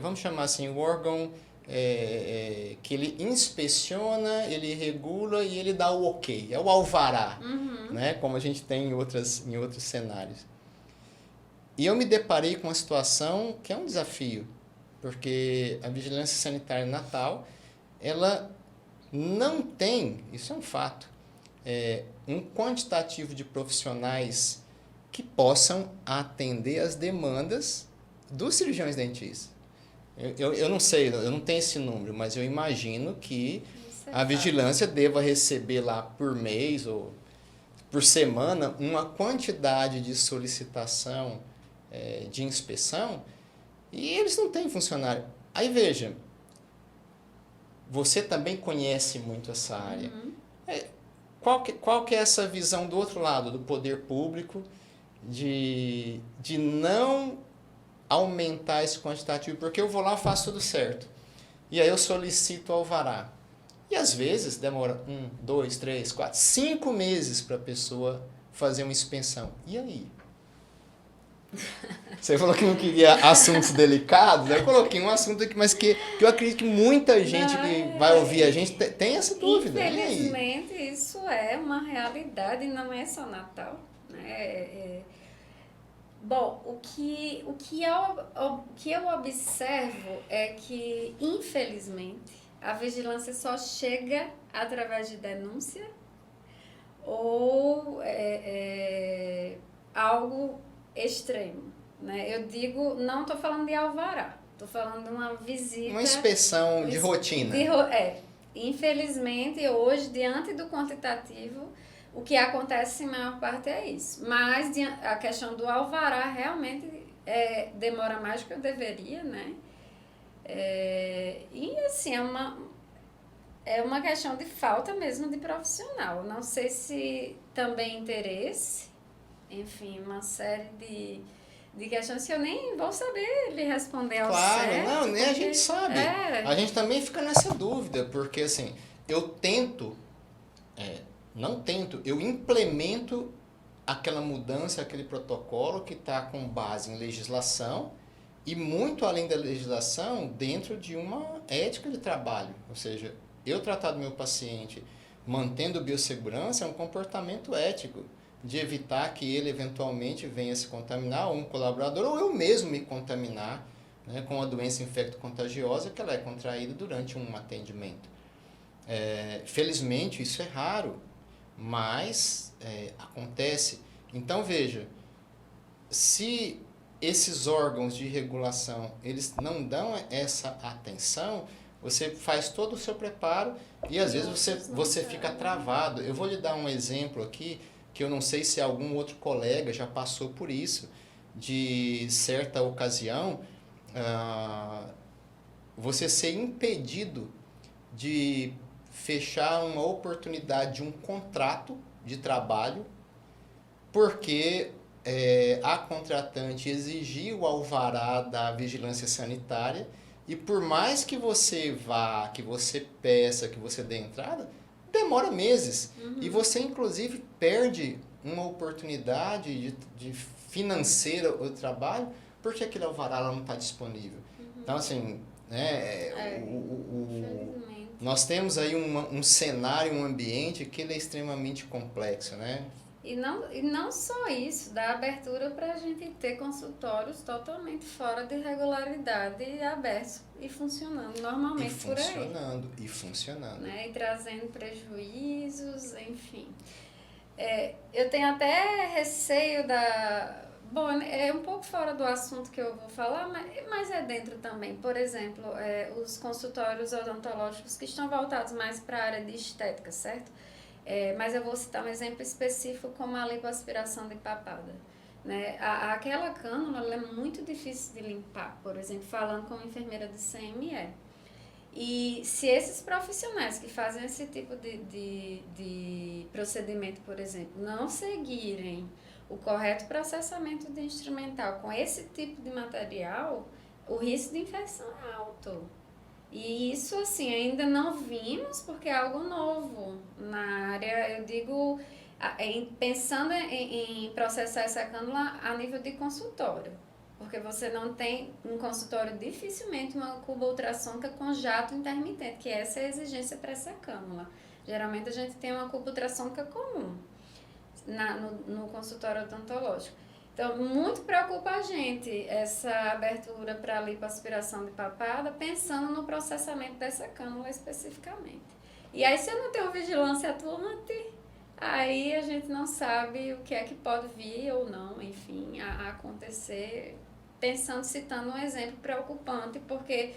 A: vamos chamar assim, o órgão que ele inspeciona, ele regula e ele dá o ok, é o alvará, né? Como a gente tem em outros cenários. E eu me deparei com uma situação que é um desafio, porque a vigilância sanitária natal, ela não tem, isso é um fato, um quantitativo de profissionais que possam atender as demandas dos cirurgiões dentistas. Eu não sei, eu não tenho esse número, mas eu imagino que a vigilância deva receber lá por mês ou por semana uma quantidade de solicitação de inspeção e eles não têm funcionário. Aí veja, você também conhece muito essa área. Qual que é essa visão do outro lado, do poder público, de não aumentar esse quantitativo? Porque eu vou lá e faço tudo certo. E aí eu solicito alvará. E às vezes demora 1, 2, 3, 4, 5 meses para a pessoa fazer uma inspeção. E aí? Você falou que não queria assuntos delicados, né? Eu coloquei um assunto aqui, mas que eu acredito que muita gente que vai ouvir a gente tem essa dúvida.
B: Infelizmente, isso é uma realidade e não é só Natal, né? Bom, o que eu observo é que, infelizmente, a vigilância só chega através de denúncia ou algo extremo, né? Eu digo, não estou falando de alvará, estou falando de uma visita...
A: Uma inspeção de rotina.
B: Infelizmente, hoje, diante do quantitativo, o que acontece, em maior parte, é isso. Mas a questão do alvará realmente demora mais do que eu deveria, né? E, assim, é uma questão de falta mesmo de profissional. Não sei se também interesse, enfim, uma série de questões que eu nem vou saber lhe responder ao certo.
A: Claro, nem a gente sabe. A gente também fica nessa dúvida, porque assim, eu eu implemento aquela mudança, aquele protocolo que está com base em legislação e muito além da legislação dentro de uma ética de trabalho. Ou seja, eu tratar do meu paciente mantendo biossegurança, é um comportamento ético, de evitar que ele eventualmente venha se contaminar, ou um colaborador, ou eu mesmo me contaminar, né, com a doença infecto-contagiosa que ela é contraída durante um atendimento. Felizmente isso é raro, mas acontece. Então veja, se esses órgãos de regulação eles não dão essa atenção, você faz todo o seu preparo e às vezes você fica travado. Eu vou lhe dar um exemplo aqui, que eu não sei se algum outro colega já passou por isso, de certa ocasião, você ser impedido de fechar uma oportunidade de um contrato de trabalho, porque a contratante exigiu o alvará da vigilância sanitária, e por mais que você vá, que você peça, que você dê entrada, demora meses. E você, inclusive, perde uma oportunidade de financeira do trabalho, porque aquele alvará não está disponível. Então, assim, né, nós temos aí um cenário, um ambiente que ele é extremamente complexo, né?
B: E não só isso, dá abertura para a gente ter consultórios totalmente fora de regularidade e abertos e funcionando normalmente por aí.
A: E funcionando.
B: Né? E trazendo prejuízos, enfim. Eu tenho até receio da... Bom, é um pouco fora do assunto que eu vou falar, mas é dentro também. Por exemplo, os consultórios odontológicos que estão voltados mais para a área de estética, certo? Mas eu vou citar um exemplo específico como a lipoaspiração de papada. Né? Aquela cânula ela é muito difícil de limpar, por exemplo, falando como enfermeira de CME. E se esses profissionais que fazem esse tipo de procedimento, por exemplo, não seguirem o correto processamento de instrumental com esse tipo de material, o risco de infecção é alto. E isso, assim, ainda não vimos porque é algo novo na área, eu digo, pensando em processar essa cânula a nível de consultório. Porque você não tem, em consultório, dificilmente uma cuba ultrassônica com jato intermitente, que essa é a exigência para essa cânula. Geralmente a gente tem uma cuba ultrassônica comum no consultório odontológico. Então, muito preocupa a gente essa abertura para lipoaspiração de papada, pensando no processamento dessa cânula especificamente. E aí, se eu não tenho vigilância atuante, aí a gente não sabe o que é que pode vir ou não, enfim, a acontecer, citando um exemplo preocupante, porque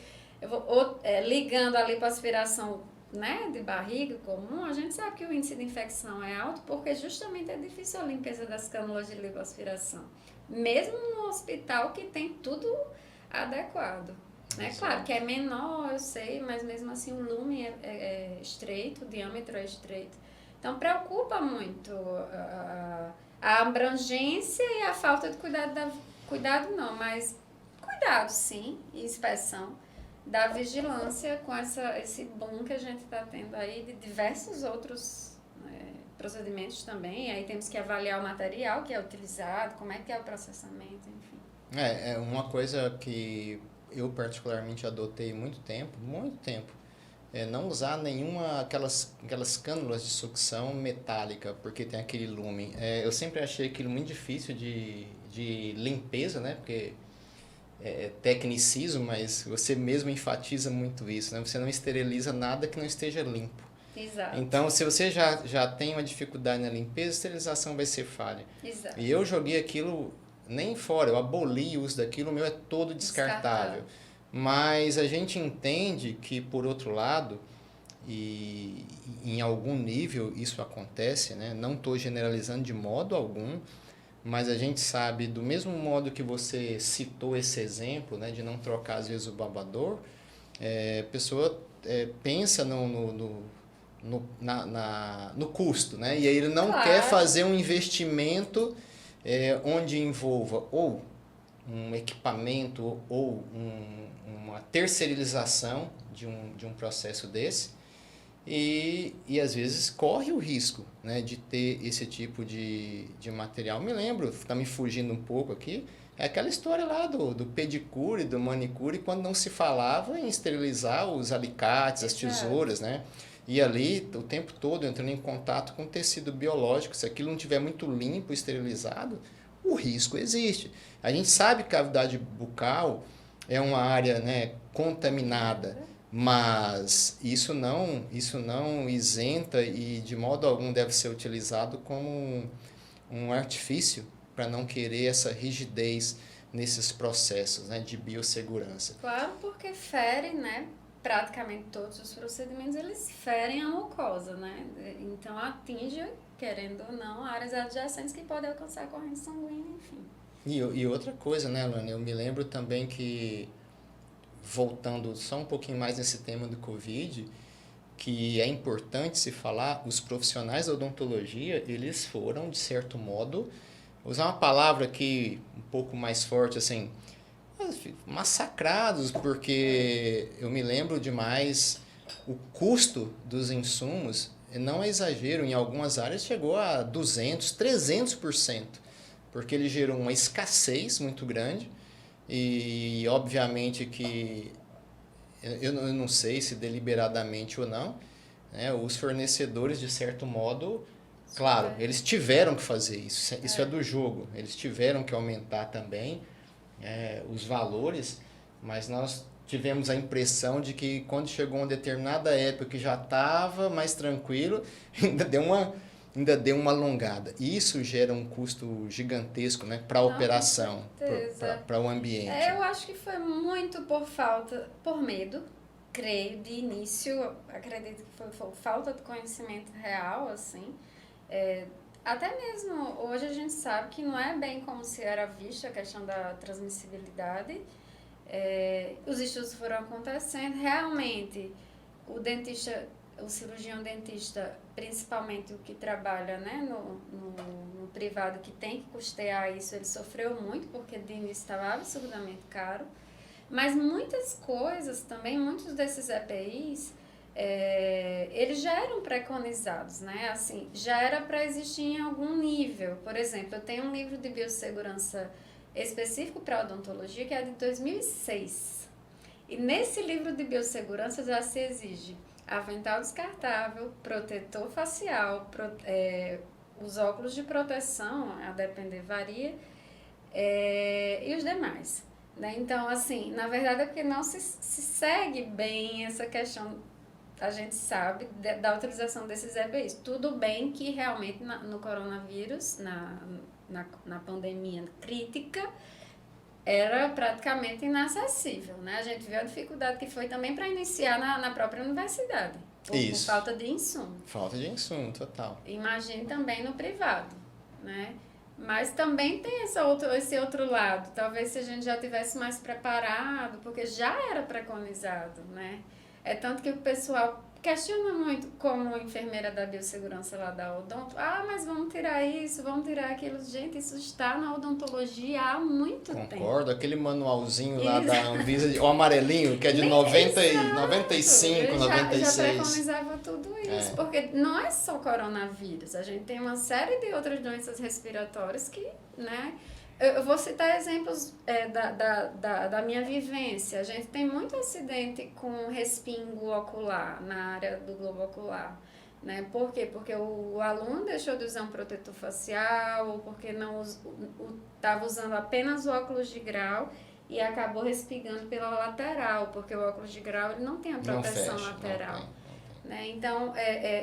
B: ligando a lipoaspiração, né, de barriga comum, a gente sabe que o índice de infecção é alto porque justamente é difícil a limpeza das cânulas de lipoaspiração, mesmo no hospital que tem tudo adequado. Né? Claro que é menor, eu sei, mas mesmo assim o lume é estreito, o diâmetro é estreito. Então preocupa muito a abrangência e a falta de cuidado cuidado sim, e inspeção da vigilância com esse boom que a gente está tendo aí de diversos outros procedimentos também. E aí temos que avaliar o material que é utilizado, como é que é o processamento, enfim.
A: É uma coisa que eu particularmente adotei muito tempo, não usar nenhuma aquelas cânulas de sucção metálica, porque tem aquele lume. Eu sempre achei aquilo muito difícil de limpeza, né? Porque tecnicismo, mas você mesmo enfatiza muito isso, né? Você não esteriliza nada que não esteja limpo.
B: Exato.
A: Então, se você já tem uma dificuldade na limpeza, a esterilização vai ser falha.
B: Exato.
A: E eu joguei aquilo nem fora, eu aboli o uso daquilo, o meu é todo descartável. Mas a gente entende que, por outro lado, e em algum nível isso acontece, né? Não estou generalizando de modo algum, mas a gente sabe, do mesmo modo que você citou esse exemplo, né, de não trocar às vezes o babador, a pessoa pensa no custo, né? E aí ele não quer fazer um investimento onde envolva ou um equipamento ou uma terceirização de um processo desse, e às vezes corre o risco, né, de ter esse tipo de material. Me lembro, está me fugindo um pouco aqui, é aquela história lá do pedicure, do manicure, quando não se falava em esterilizar os alicates, as tesouras, né? e ali o tempo todo entrando em contato com tecido biológico. Se aquilo não estiver muito limpo, esterilizado, o risco existe. A gente sabe que cavidade bucal é uma área, né, contaminada, mas isso não isenta e de modo algum deve ser utilizado como um artifício para não querer essa rigidez nesses processos, né, de biossegurança.
B: Claro, porque fere, né? Praticamente todos os procedimentos eles ferem a mucosa, né? Então atinge, querendo ou não, áreas adjacentes que podem alcançar a corrente sanguínea, enfim.
A: E outra coisa, né, Luana? Eu me lembro também que, voltando só um pouquinho mais nesse tema do Covid, que é importante se falar, os profissionais da odontologia, eles foram, de certo modo, usar uma palavra aqui um pouco mais forte, assim, massacrados, porque eu me lembro demais o custo dos insumos, não é exagero, em algumas áreas chegou a 200%, 300%, porque ele gerou uma escassez muito grande e, obviamente, que eu não sei se deliberadamente ou não, né, os fornecedores, de certo modo, claro, eles tiveram que fazer isso, isso é do jogo, eles tiveram que aumentar também os valores, mas nós tivemos a impressão de que quando chegou uma determinada época que já estava mais tranquilo, ainda deu uma alongada. E isso gera um custo gigantesco, né, para a operação, para o ambiente.
B: Eu acho que foi muito por medo, creio, de início, acredito que foi falta de conhecimento real, assim. Até mesmo hoje a gente sabe que não é bem como se era vista a questão da transmissibilidade. Os estudos foram acontecendo, realmente o cirurgião dentista, principalmente o que trabalha, né, no privado, que tem que custear isso, ele sofreu muito porque de início estava absurdamente caro. Mas muitas coisas também, muitos desses EPIs, eles já eram preconizados, né? Assim, já era para existir em algum nível. Por exemplo, eu tenho um livro de biossegurança específico para odontologia que é de 2006. E nesse livro de biossegurança já se exige avental descartável, protetor facial, os óculos de proteção, a depender varia, e os demais. Né? Então, assim, na verdade é porque não se segue bem essa questão, a gente sabe, da utilização desses EPIs. Tudo bem que realmente no coronavírus, na pandemia crítica, era praticamente inacessível, né? A gente viu a dificuldade que foi também para iniciar na própria universidade, por falta de insumo.
A: Falta de insumo, total.
B: Imagine também no privado, né? Mas também tem esse outro lado. Talvez se a gente já tivesse mais preparado, porque já era preconizado, né? É tanto que o pessoal questiona muito, como enfermeira da biossegurança lá da odonto. Mas vamos tirar isso, vamos tirar aquilo. Gente, isso está na odontologia há muito tempo.
A: Concordo. Aquele manualzinho lá da Anvisa, o amarelinho, que é de 95, 96.
B: Já preconizava tudo isso, porque não é só coronavírus. A gente tem uma série de outras doenças respiratórias que, né... Eu vou citar exemplos da minha vivência. A gente tem muito acidente com respingo ocular, na área do globo ocular. Né? Por quê? Porque o aluno deixou de usar um protetor facial, ou porque não estava usando apenas o óculos de grau e acabou respingando pela lateral, porque o óculos de grau ele não tem a proteção lateral. Não tem. Né? Então,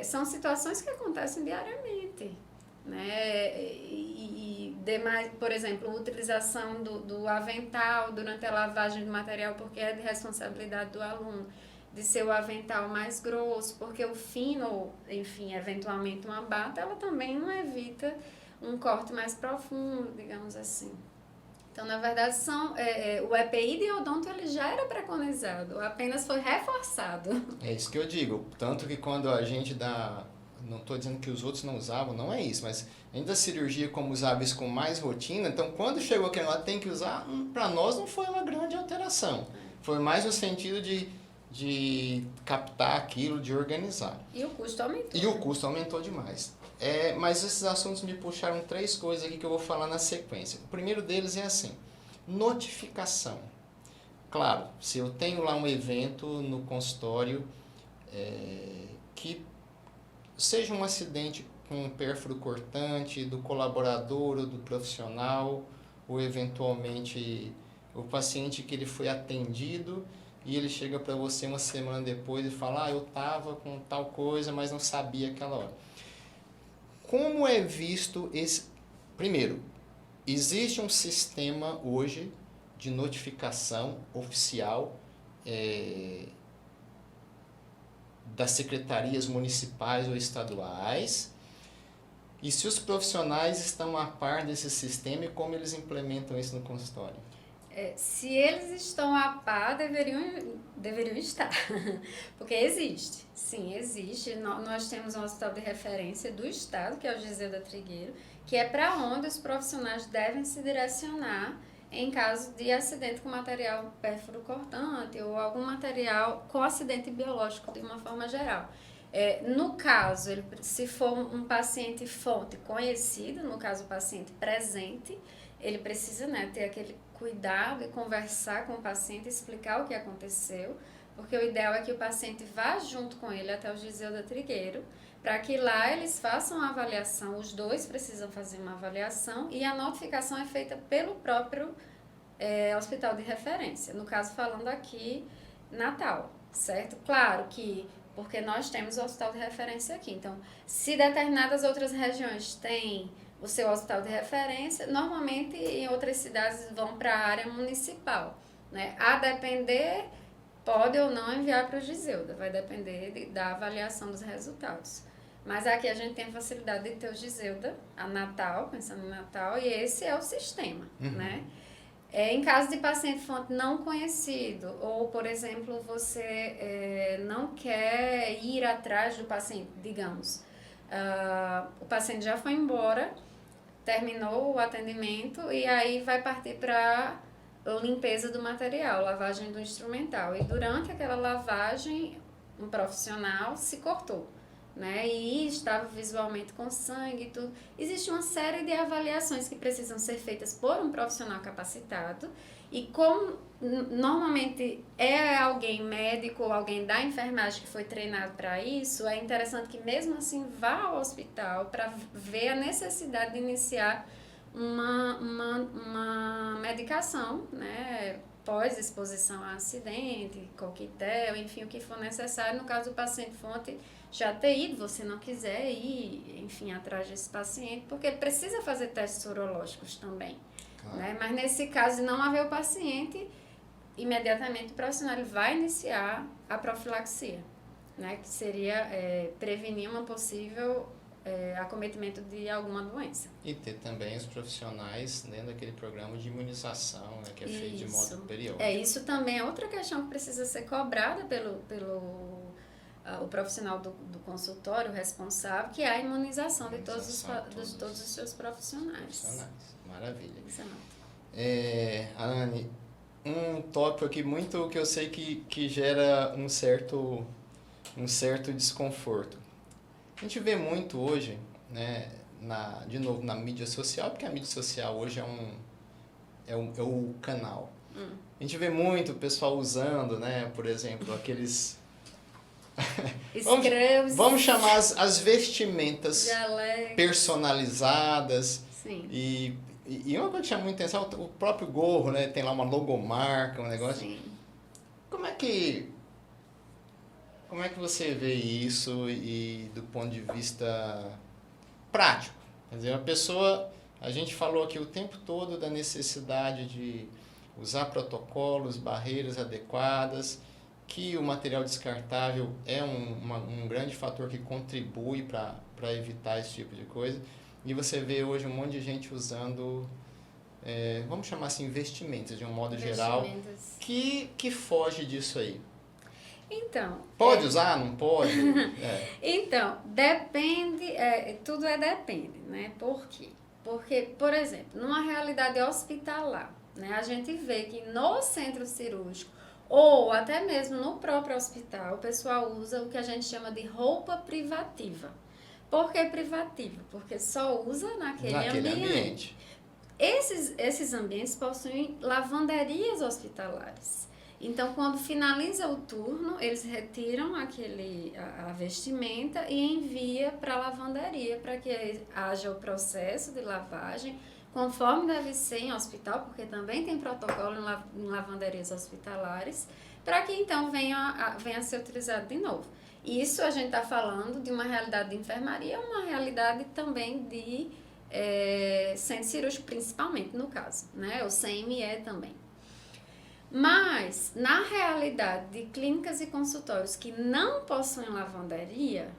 B: são situações que acontecem diariamente. Né? E demais, por exemplo, a utilização do avental durante a lavagem do material, porque é de responsabilidade do aluno, de ser o avental mais grosso, porque o fino, enfim, eventualmente uma bata, ela também não evita um corte mais profundo, digamos assim. Então, na verdade, o EPI de odonto ele já era preconizado, apenas foi reforçado.
A: É isso que eu digo, tanto que quando a gente dá... Não estou dizendo que os outros não usavam, não é isso, mas ainda a cirurgia como usava isso com mais rotina, então quando chegou aquele lá tem que usar, para nós não foi uma grande alteração. Foi mais no sentido de captar aquilo, de organizar.
B: E o custo aumentou.
A: E o custo aumentou demais. Mas esses assuntos me puxaram 3 coisas aqui que eu vou falar na sequência. O primeiro deles é assim, notificação. Claro, se eu tenho lá um evento no consultório, que seja um acidente com um pérfuro cortante do colaborador ou do profissional, ou eventualmente o paciente que ele foi atendido e ele chega para você uma semana depois e fala, eu estava com tal coisa, mas não sabia aquela hora. Como é visto esse... Primeiro, existe um sistema hoje de notificação oficial das secretarias municipais ou estaduais, e se os profissionais estão a par desse sistema e como eles implementam isso no consultório?
B: Se eles estão a par, deveriam estar, porque existe, sim, existe. Nós temos um hospital de referência do estado, que é o Giseu da Trigueiro, que é para onde os profissionais devem se direcionar em caso de acidente com material pérfuro cortante ou algum material com acidente biológico de uma forma geral. No caso, se for um paciente fonte conhecido, no caso o paciente presente, ele precisa, né, ter aquele cuidado e conversar com o paciente, explicar o que aconteceu, porque o ideal é que o paciente vá junto com ele até o Giseu da Trigueiro, para que lá eles façam a avaliação, os dois precisam fazer uma avaliação e a notificação é feita pelo próprio hospital de referência, no caso falando aqui Natal, certo? Claro que, porque nós temos o hospital de referência aqui, então se determinadas outras regiões têm o seu hospital de referência, normalmente em outras cidades vão para a área municipal, né? A depender, pode ou não enviar para o Giseuda, vai depender da avaliação dos resultados. Mas aqui a gente tem a facilidade de ter o Giseuda, a Natal, pensando em Natal, e esse é o sistema, né? Em caso de paciente fonte não conhecido, ou, por exemplo, você não quer ir atrás do paciente, digamos, o paciente já foi embora, terminou o atendimento e aí vai partir para limpeza do material, lavagem do instrumental. E durante aquela lavagem, um profissional se cortou, né? E estava visualmente com sangue e tudo. Existe uma série de avaliações que precisam ser feitas por um profissional capacitado e como normalmente é alguém médico ou alguém da enfermagem que foi treinado para isso, é interessante que mesmo assim vá ao hospital para ver a necessidade de iniciar uma medicação, né? Pós-exposição a acidente, coquetel, enfim, o que for necessário. No caso do paciente fonte já ter ido, você não quiser ir, enfim, atrás desse paciente, porque ele precisa fazer testes sorológicos também. Claro. Né? Mas nesse caso de não haver o paciente, imediatamente o profissional ele vai iniciar a profilaxia, né? Que seria prevenir uma possível acometimento de alguma doença.
A: E ter também os profissionais dentro daquele programa de imunização, né, que é feito de modo periódico.
B: Isso também é outra questão que precisa ser cobrada pelo o profissional do consultório responsável, que é a imunização de todos os seus profissionais.
A: Maravilha. Anne, um tópico aqui muito que eu sei que gera um certo desconforto. A gente vê muito hoje, né, de novo, na mídia social, porque a mídia social hoje é o canal. A gente vê muito o pessoal usando, né, por exemplo, aqueles... vamos chamar as vestimentas personalizadas.
B: Sim.
A: E uma coisa que chama muita atenção, o próprio gorro, né, tem lá uma logomarca, um negócio.
B: Sim.
A: Como é que você vê isso e do ponto de vista prático? Quer dizer, a gente falou aqui o tempo todo da necessidade de usar protocolos, barreiras adequadas, que o material descartável é um grande fator que contribui para evitar esse tipo de coisa. E você vê hoje um monte de gente usando, vamos chamar assim, vestimentas de um modo geral, que foge disso aí.
B: Então...
A: Pode usar? Não pode?
B: Então, depende, tudo depende, né? Por quê? Porque, por exemplo, numa realidade hospitalar, né, a gente vê que no centro cirúrgico, ou até mesmo no próprio hospital, o pessoal usa o que a gente chama de roupa privativa. Por que privativa? Porque só usa naquele ambiente. Esses ambientes possuem lavanderias hospitalares. Então, quando finaliza o turno, eles retiram a vestimenta e envia para a lavanderia para que haja o processo de lavagem, conforme deve ser em hospital, porque também tem protocolo em lavanderias hospitalares, para que então venha a ser utilizado de novo. Isso a gente está falando de uma realidade de enfermaria, uma realidade também de centro cirúrgico, principalmente no caso, né? O CME também. Mas, na realidade de clínicas e consultórios que não possuem lavanderia,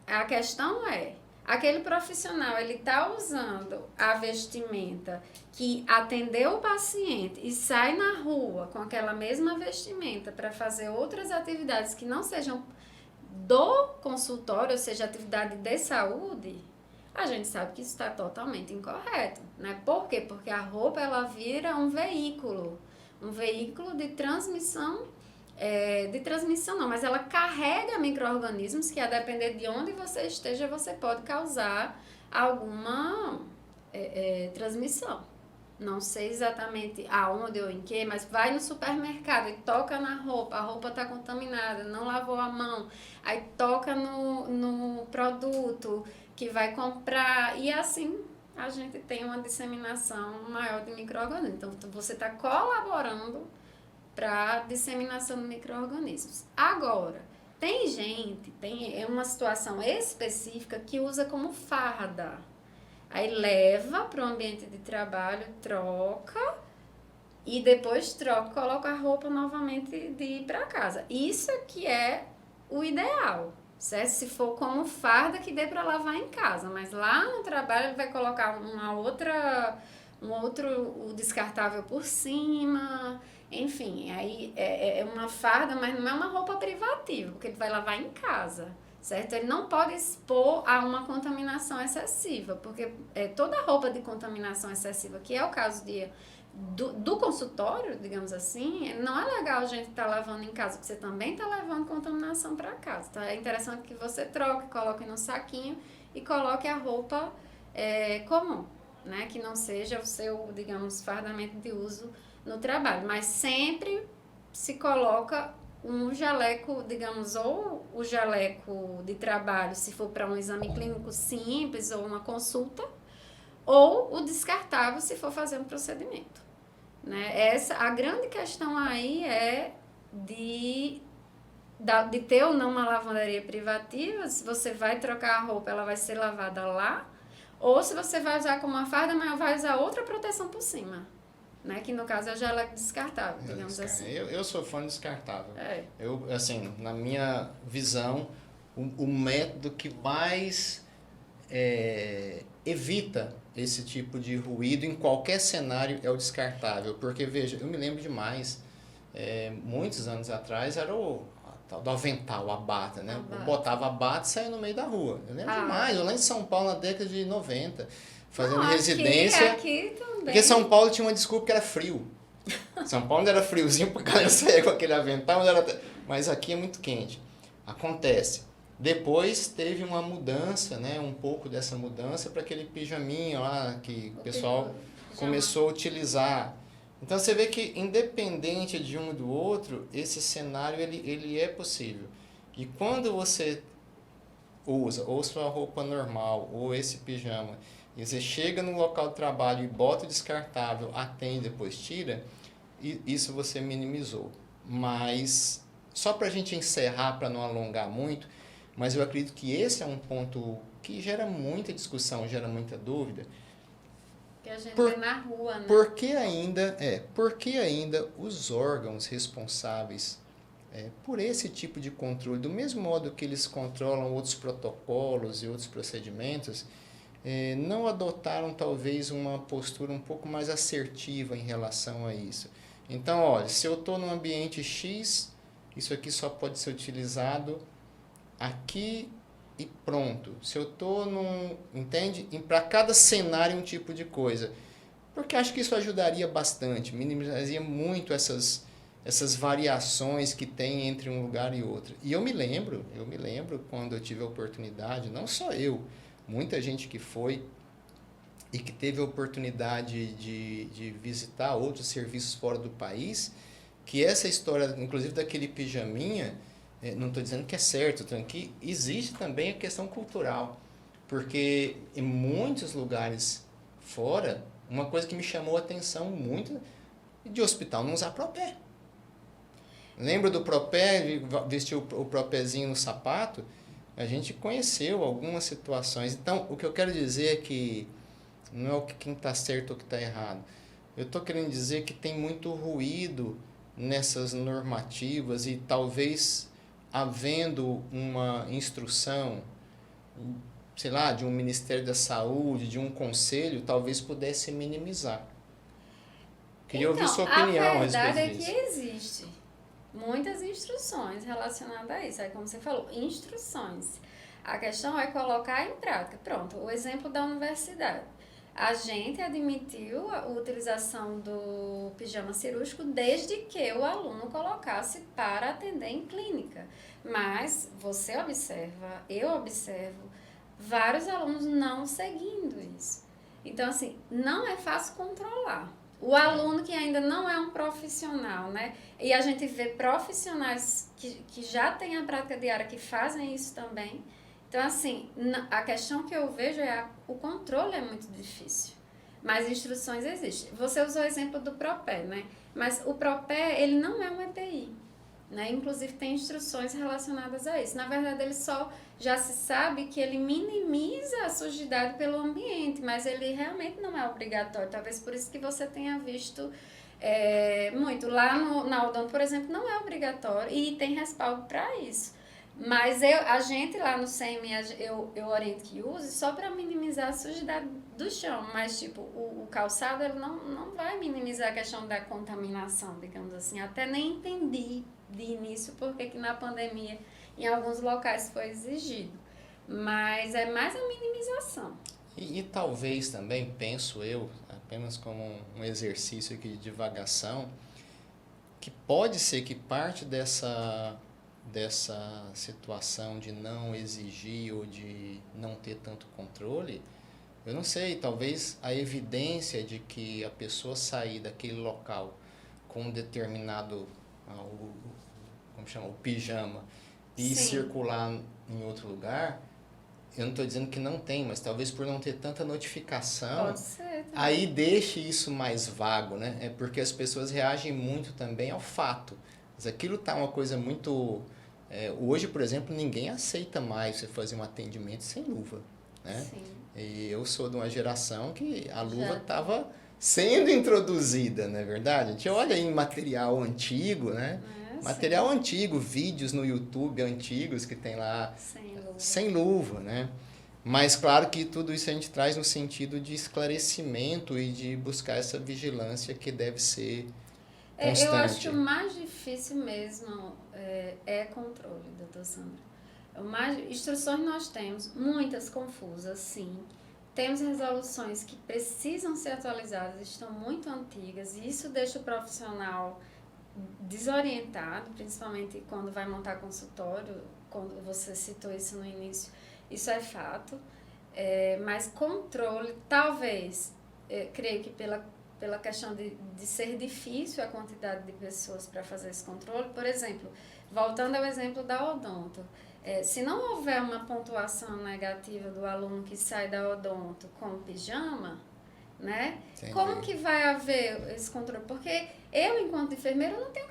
B: a questão é, aquele profissional, ele está usando a vestimenta que atendeu o paciente e sai na rua com aquela mesma vestimenta para fazer outras atividades que não sejam do consultório, ou seja, atividade de saúde, a gente sabe que isso está totalmente incorreto, né? Por quê? Porque a roupa, ela vira um veículo de transmissão, não, mas ela carrega micro-organismos que, a depender de onde você esteja, você pode causar alguma transmissão. Não sei exatamente aonde ou em que, mas vai no supermercado e toca na roupa, a roupa está contaminada, não lavou a mão, aí toca no produto que vai comprar e assim a gente tem uma disseminação maior de micro-organismos. Então, você está colaborando para a disseminação de micro-organismos. Agora, é uma situação específica que usa como farda. Aí leva para o ambiente de trabalho, troca e depois coloca a roupa novamente de ir para casa. Isso aqui é o ideal, certo? Se for como farda que dê para lavar em casa, mas lá no trabalho ele vai colocar um outro descartável por cima, enfim, aí é uma farda, mas não é uma roupa privativa, porque ele vai lavar em casa. Certo? Ele não pode expor a uma contaminação excessiva, porque toda roupa de contaminação excessiva, que é o caso do consultório, digamos assim, não é legal a gente estar lavando em casa, porque você também está levando contaminação para casa. Então, é interessante que você troque, coloque no saquinho e coloque a roupa comum, né? Que não seja o seu, digamos, fardamento de uso no trabalho, mas sempre se coloca um jaleco, digamos, ou o jaleco de trabalho, se for para um exame clínico simples ou uma consulta, ou o descartável, se for fazer um procedimento. Né? A grande questão aí é de ter ou não uma lavanderia privativa, se você vai trocar a roupa, ela vai ser lavada lá, ou se você vai usar como uma farda, mas vai usar outra proteção por cima. Né? Que no caso é o jaleco descartável, digamos assim.
A: Eu sou fã de descartável. Eu, assim, na minha visão, o método que mais evita esse tipo de ruído em qualquer cenário é o descartável. Porque, veja, eu me lembro demais, muitos anos atrás, era o tal do avental, a bata, né? Eu botava a bata e saía no meio da rua. Eu lembro demais, eu lá em São Paulo, na década de 90, fazendo residência.
B: Aqui também.
A: Porque São Paulo tinha uma desculpa que era frio. São Paulo era friozinho pra galera sair com aquele avental, mas aqui é muito quente. Acontece. Depois teve uma mudança, né? Um pouco dessa mudança para aquele pijaminha lá que o pessoal começou a utilizar. Então você vê que independente de um do outro, esse cenário ele é possível. E quando você usa ou sua roupa normal ou esse pijama, e você chega no local de trabalho e bota o descartável, atende, depois tira, e isso você minimizou. Mas, só para a gente encerrar, para não alongar muito, mas eu acredito que esse é um ponto que gera muita discussão, gera muita dúvida.
B: Que a gente vê na rua, né?
A: Por que ainda os órgãos responsáveis por esse tipo de controle, do mesmo modo que eles controlam outros protocolos e outros procedimentos, não adotaram talvez uma postura um pouco mais assertiva em relação a isso. Então, olha, se eu estou num ambiente X, isso aqui só pode ser utilizado aqui e pronto. Se eu estou entende? Para cada cenário um tipo de coisa. Porque acho que isso ajudaria bastante, minimizaria muito essas variações que tem entre um lugar e outro. E eu me lembro quando eu tive a oportunidade, não só eu, muita gente que foi e que teve a oportunidade de visitar outros serviços fora do país, que essa história, inclusive daquele pijaminha, não estou dizendo que é certo, que existe também a questão cultural. Porque em muitos lugares fora, uma coisa que me chamou a atenção muito, de hospital não usar propé. Lembra do propé, vestir o propézinho no sapato? A gente conheceu algumas situações. Então, o que eu quero dizer é que não é o que quem está certo ou que está errado. Eu estou querendo dizer que tem muito ruído nessas normativas e talvez havendo uma instrução, sei lá, de um Ministério da Saúde, de um conselho, talvez pudesse minimizar. Queria ouvir sua opinião a respeito
B: verdade
A: disso.
B: É que existe muitas instruções relacionadas a isso. É como você falou, instruções. A questão é colocar em prática. Pronto, o exemplo da universidade. A gente admitiu a utilização do pijama cirúrgico desde que o aluno colocasse para atender em clínica. Mas você observa, eu observo, vários alunos não seguindo isso. Então, assim, não é fácil controlar. O aluno que ainda não é um profissional, né? E a gente vê profissionais que já têm a prática diária, que fazem isso também. Então, assim, a questão que eu vejo é o controle é muito difícil. Mas instruções existem. Você usou o exemplo do propé, né? Mas o propé, ele não é um EPI, né? Inclusive, tem instruções relacionadas a isso. Na verdade, ele só já se sabe que ele minimiza a sujidade pelo ambiente, mas ele realmente não é obrigatório. Talvez por isso que você tenha visto muito. Lá na Odonto, por exemplo, não é obrigatório e tem respaldo para isso. Mas a gente lá no CM, eu oriento que use só para minimizar a sujidade do chão. Mas, tipo, o calçado ele não vai minimizar a questão da contaminação, digamos assim. Até nem entendi de início porque que na pandemia em alguns locais foi exigido. Mas é mais a minimização.
A: E talvez também, penso eu, apenas como um exercício aqui de divagação, que pode ser que parte dessa situação de não exigir ou de não ter tanto controle, eu não sei, talvez a evidência de que a pessoa sair daquele local com um determinado, como chama, o pijama, e
B: Sim.
A: circular em outro lugar, eu não estou dizendo que não tem, mas talvez por não ter tanta notificação,
B: Pode ser também.
A: aí deixe isso mais vago, né? É porque as pessoas reagem muito também ao fato. Mas aquilo tá uma coisa muito... hoje, por exemplo, ninguém aceita mais você fazer um atendimento sem luva, né?
B: Sim.
A: E eu sou de uma geração que a luva estava sendo introduzida, não é verdade? A gente olha em material antigo, né? Material antigo, vídeos no YouTube antigos que tem lá sem luva, né? Mas claro que tudo isso a gente traz no sentido de esclarecimento e de buscar essa vigilância que deve ser constante.
B: Eu acho que o mais difícil mesmo é controle, doutor Sandra. Instruções nós temos, muitas confusas, sim. Temos resoluções que precisam ser atualizadas, estão muito antigas, e isso deixa o profissional desorientado, principalmente quando vai montar consultório, quando você citou isso no início, isso é fato. Mas controle, talvez, creio que pela questão de ser difícil a quantidade de pessoas para fazer esse controle, por exemplo, voltando ao exemplo da odonto, se não houver uma pontuação negativa do aluno que sai da odonto com pijama, né?
A: Entendi.
B: Como que vai haver esse controle? Porque eu, enquanto enfermeira, não tenho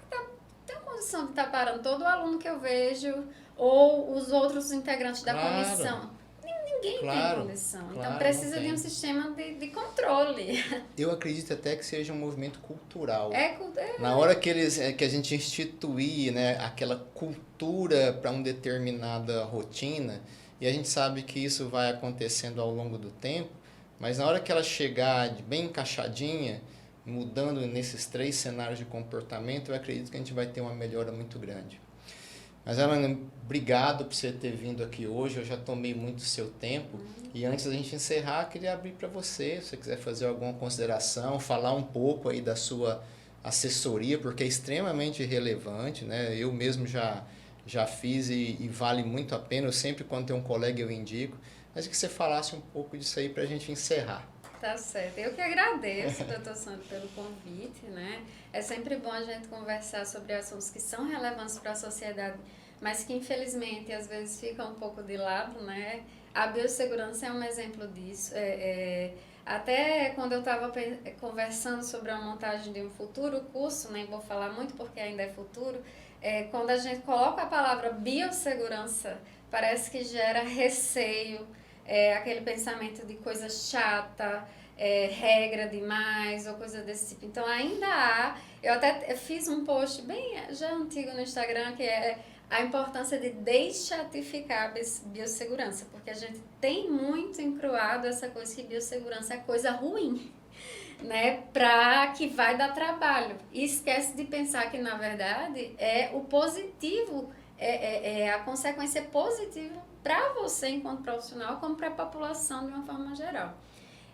B: condição de estar parando todo o aluno que eu vejo ou os outros integrantes da comissão. Ninguém tem condição. Então, precisa de um sistema de controle.
A: Eu acredito até que seja um movimento cultural.
B: É
A: Na hora que a gente instituir, né, aquela cultura para uma determinada rotina, e a gente sabe que isso vai acontecendo ao longo do tempo, mas na hora que ela chegar bem encaixadinha, mudando nesses 3 cenários de comportamento, eu acredito que a gente vai ter uma melhora muito grande. Mas, Ana, obrigado por você ter vindo aqui hoje. Eu já tomei muito do seu tempo. E antes da gente encerrar, queria abrir para você, se você quiser fazer alguma consideração, falar um pouco aí da sua assessoria, porque é extremamente relevante, né? Eu mesmo já fiz e vale muito a pena. Eu sempre, quando tem um colega, eu indico. Mas que você falasse um pouco disso aí para a gente encerrar.
B: Tá certo. Eu que agradeço, doutor Sandro, pelo convite, né? É sempre bom a gente conversar sobre assuntos que são relevantes para a sociedade, mas que infelizmente às vezes ficam um pouco de lado, né? A biossegurança é um exemplo disso. Até quando eu estava conversando sobre a montagem de um futuro curso, nem vou falar muito porque ainda é futuro, quando a gente coloca a palavra biossegurança, parece que gera receio, aquele pensamento de coisa chata, regra demais ou coisa desse tipo. Então ainda há, eu até fiz um post bem já antigo no Instagram que é a importância de deschatificar a biossegurança, porque a gente tem muito encruado essa coisa que biossegurança é coisa ruim, né, para que vai dar trabalho. E esquece de pensar que, na verdade, é o positivo, a consequência positiva para você enquanto profissional, como para a população de uma forma geral.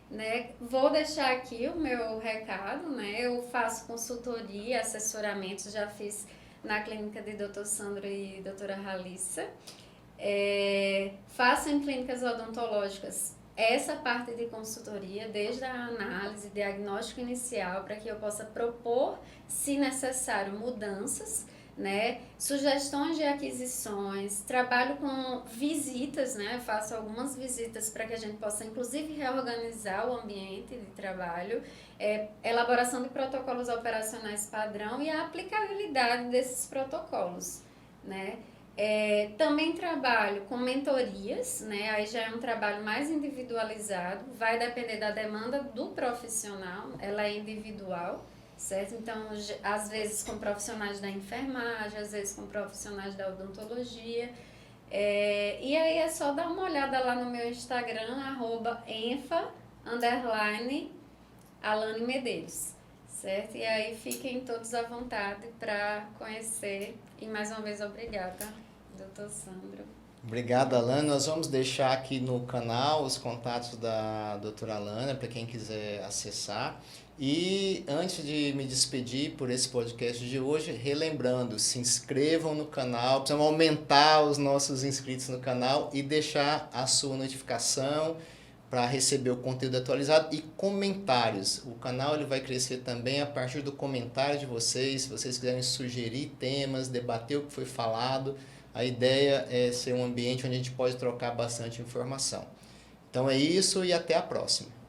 B: Né? Vou deixar aqui o meu recado, né? Eu faço consultoria, assessoramento, já fiz na clínica de Dr. Sandro e doutora Ralissa. Faço em clínicas odontológicas essa parte de consultoria, desde a análise, diagnóstico inicial, para que eu possa propor, se necessário, mudanças, né? Sugestões de aquisições, trabalho com visitas, né? Faço algumas visitas para que a gente possa, inclusive, reorganizar o ambiente de trabalho, elaboração de protocolos operacionais padrão e a aplicabilidade desses protocolos, né? Também trabalho com mentorias, né? Aí já é um trabalho mais individualizado, vai depender da demanda do profissional, ela é individual, certo? Então, às vezes com profissionais da enfermagem, às vezes com profissionais da odontologia. E aí é só dar uma olhada lá no meu Instagram, @enfa_Alane Medeiros, certo? E aí fiquem todos à vontade para conhecer. E mais uma vez, obrigada, doutor Sandro.
A: Obrigado, Alana. Nós vamos deixar aqui no canal os contatos da doutora Alana para quem quiser acessar. E antes de me despedir por esse podcast de hoje, relembrando, se inscrevam no canal, precisamos aumentar os nossos inscritos no canal e deixar a sua notificação para receber o conteúdo atualizado e comentários. O canal ele vai crescer também a partir do comentário de vocês. Se vocês quiserem sugerir temas, debater o que foi falado, a ideia é ser um ambiente onde a gente pode trocar bastante informação. Então é isso e até a próxima.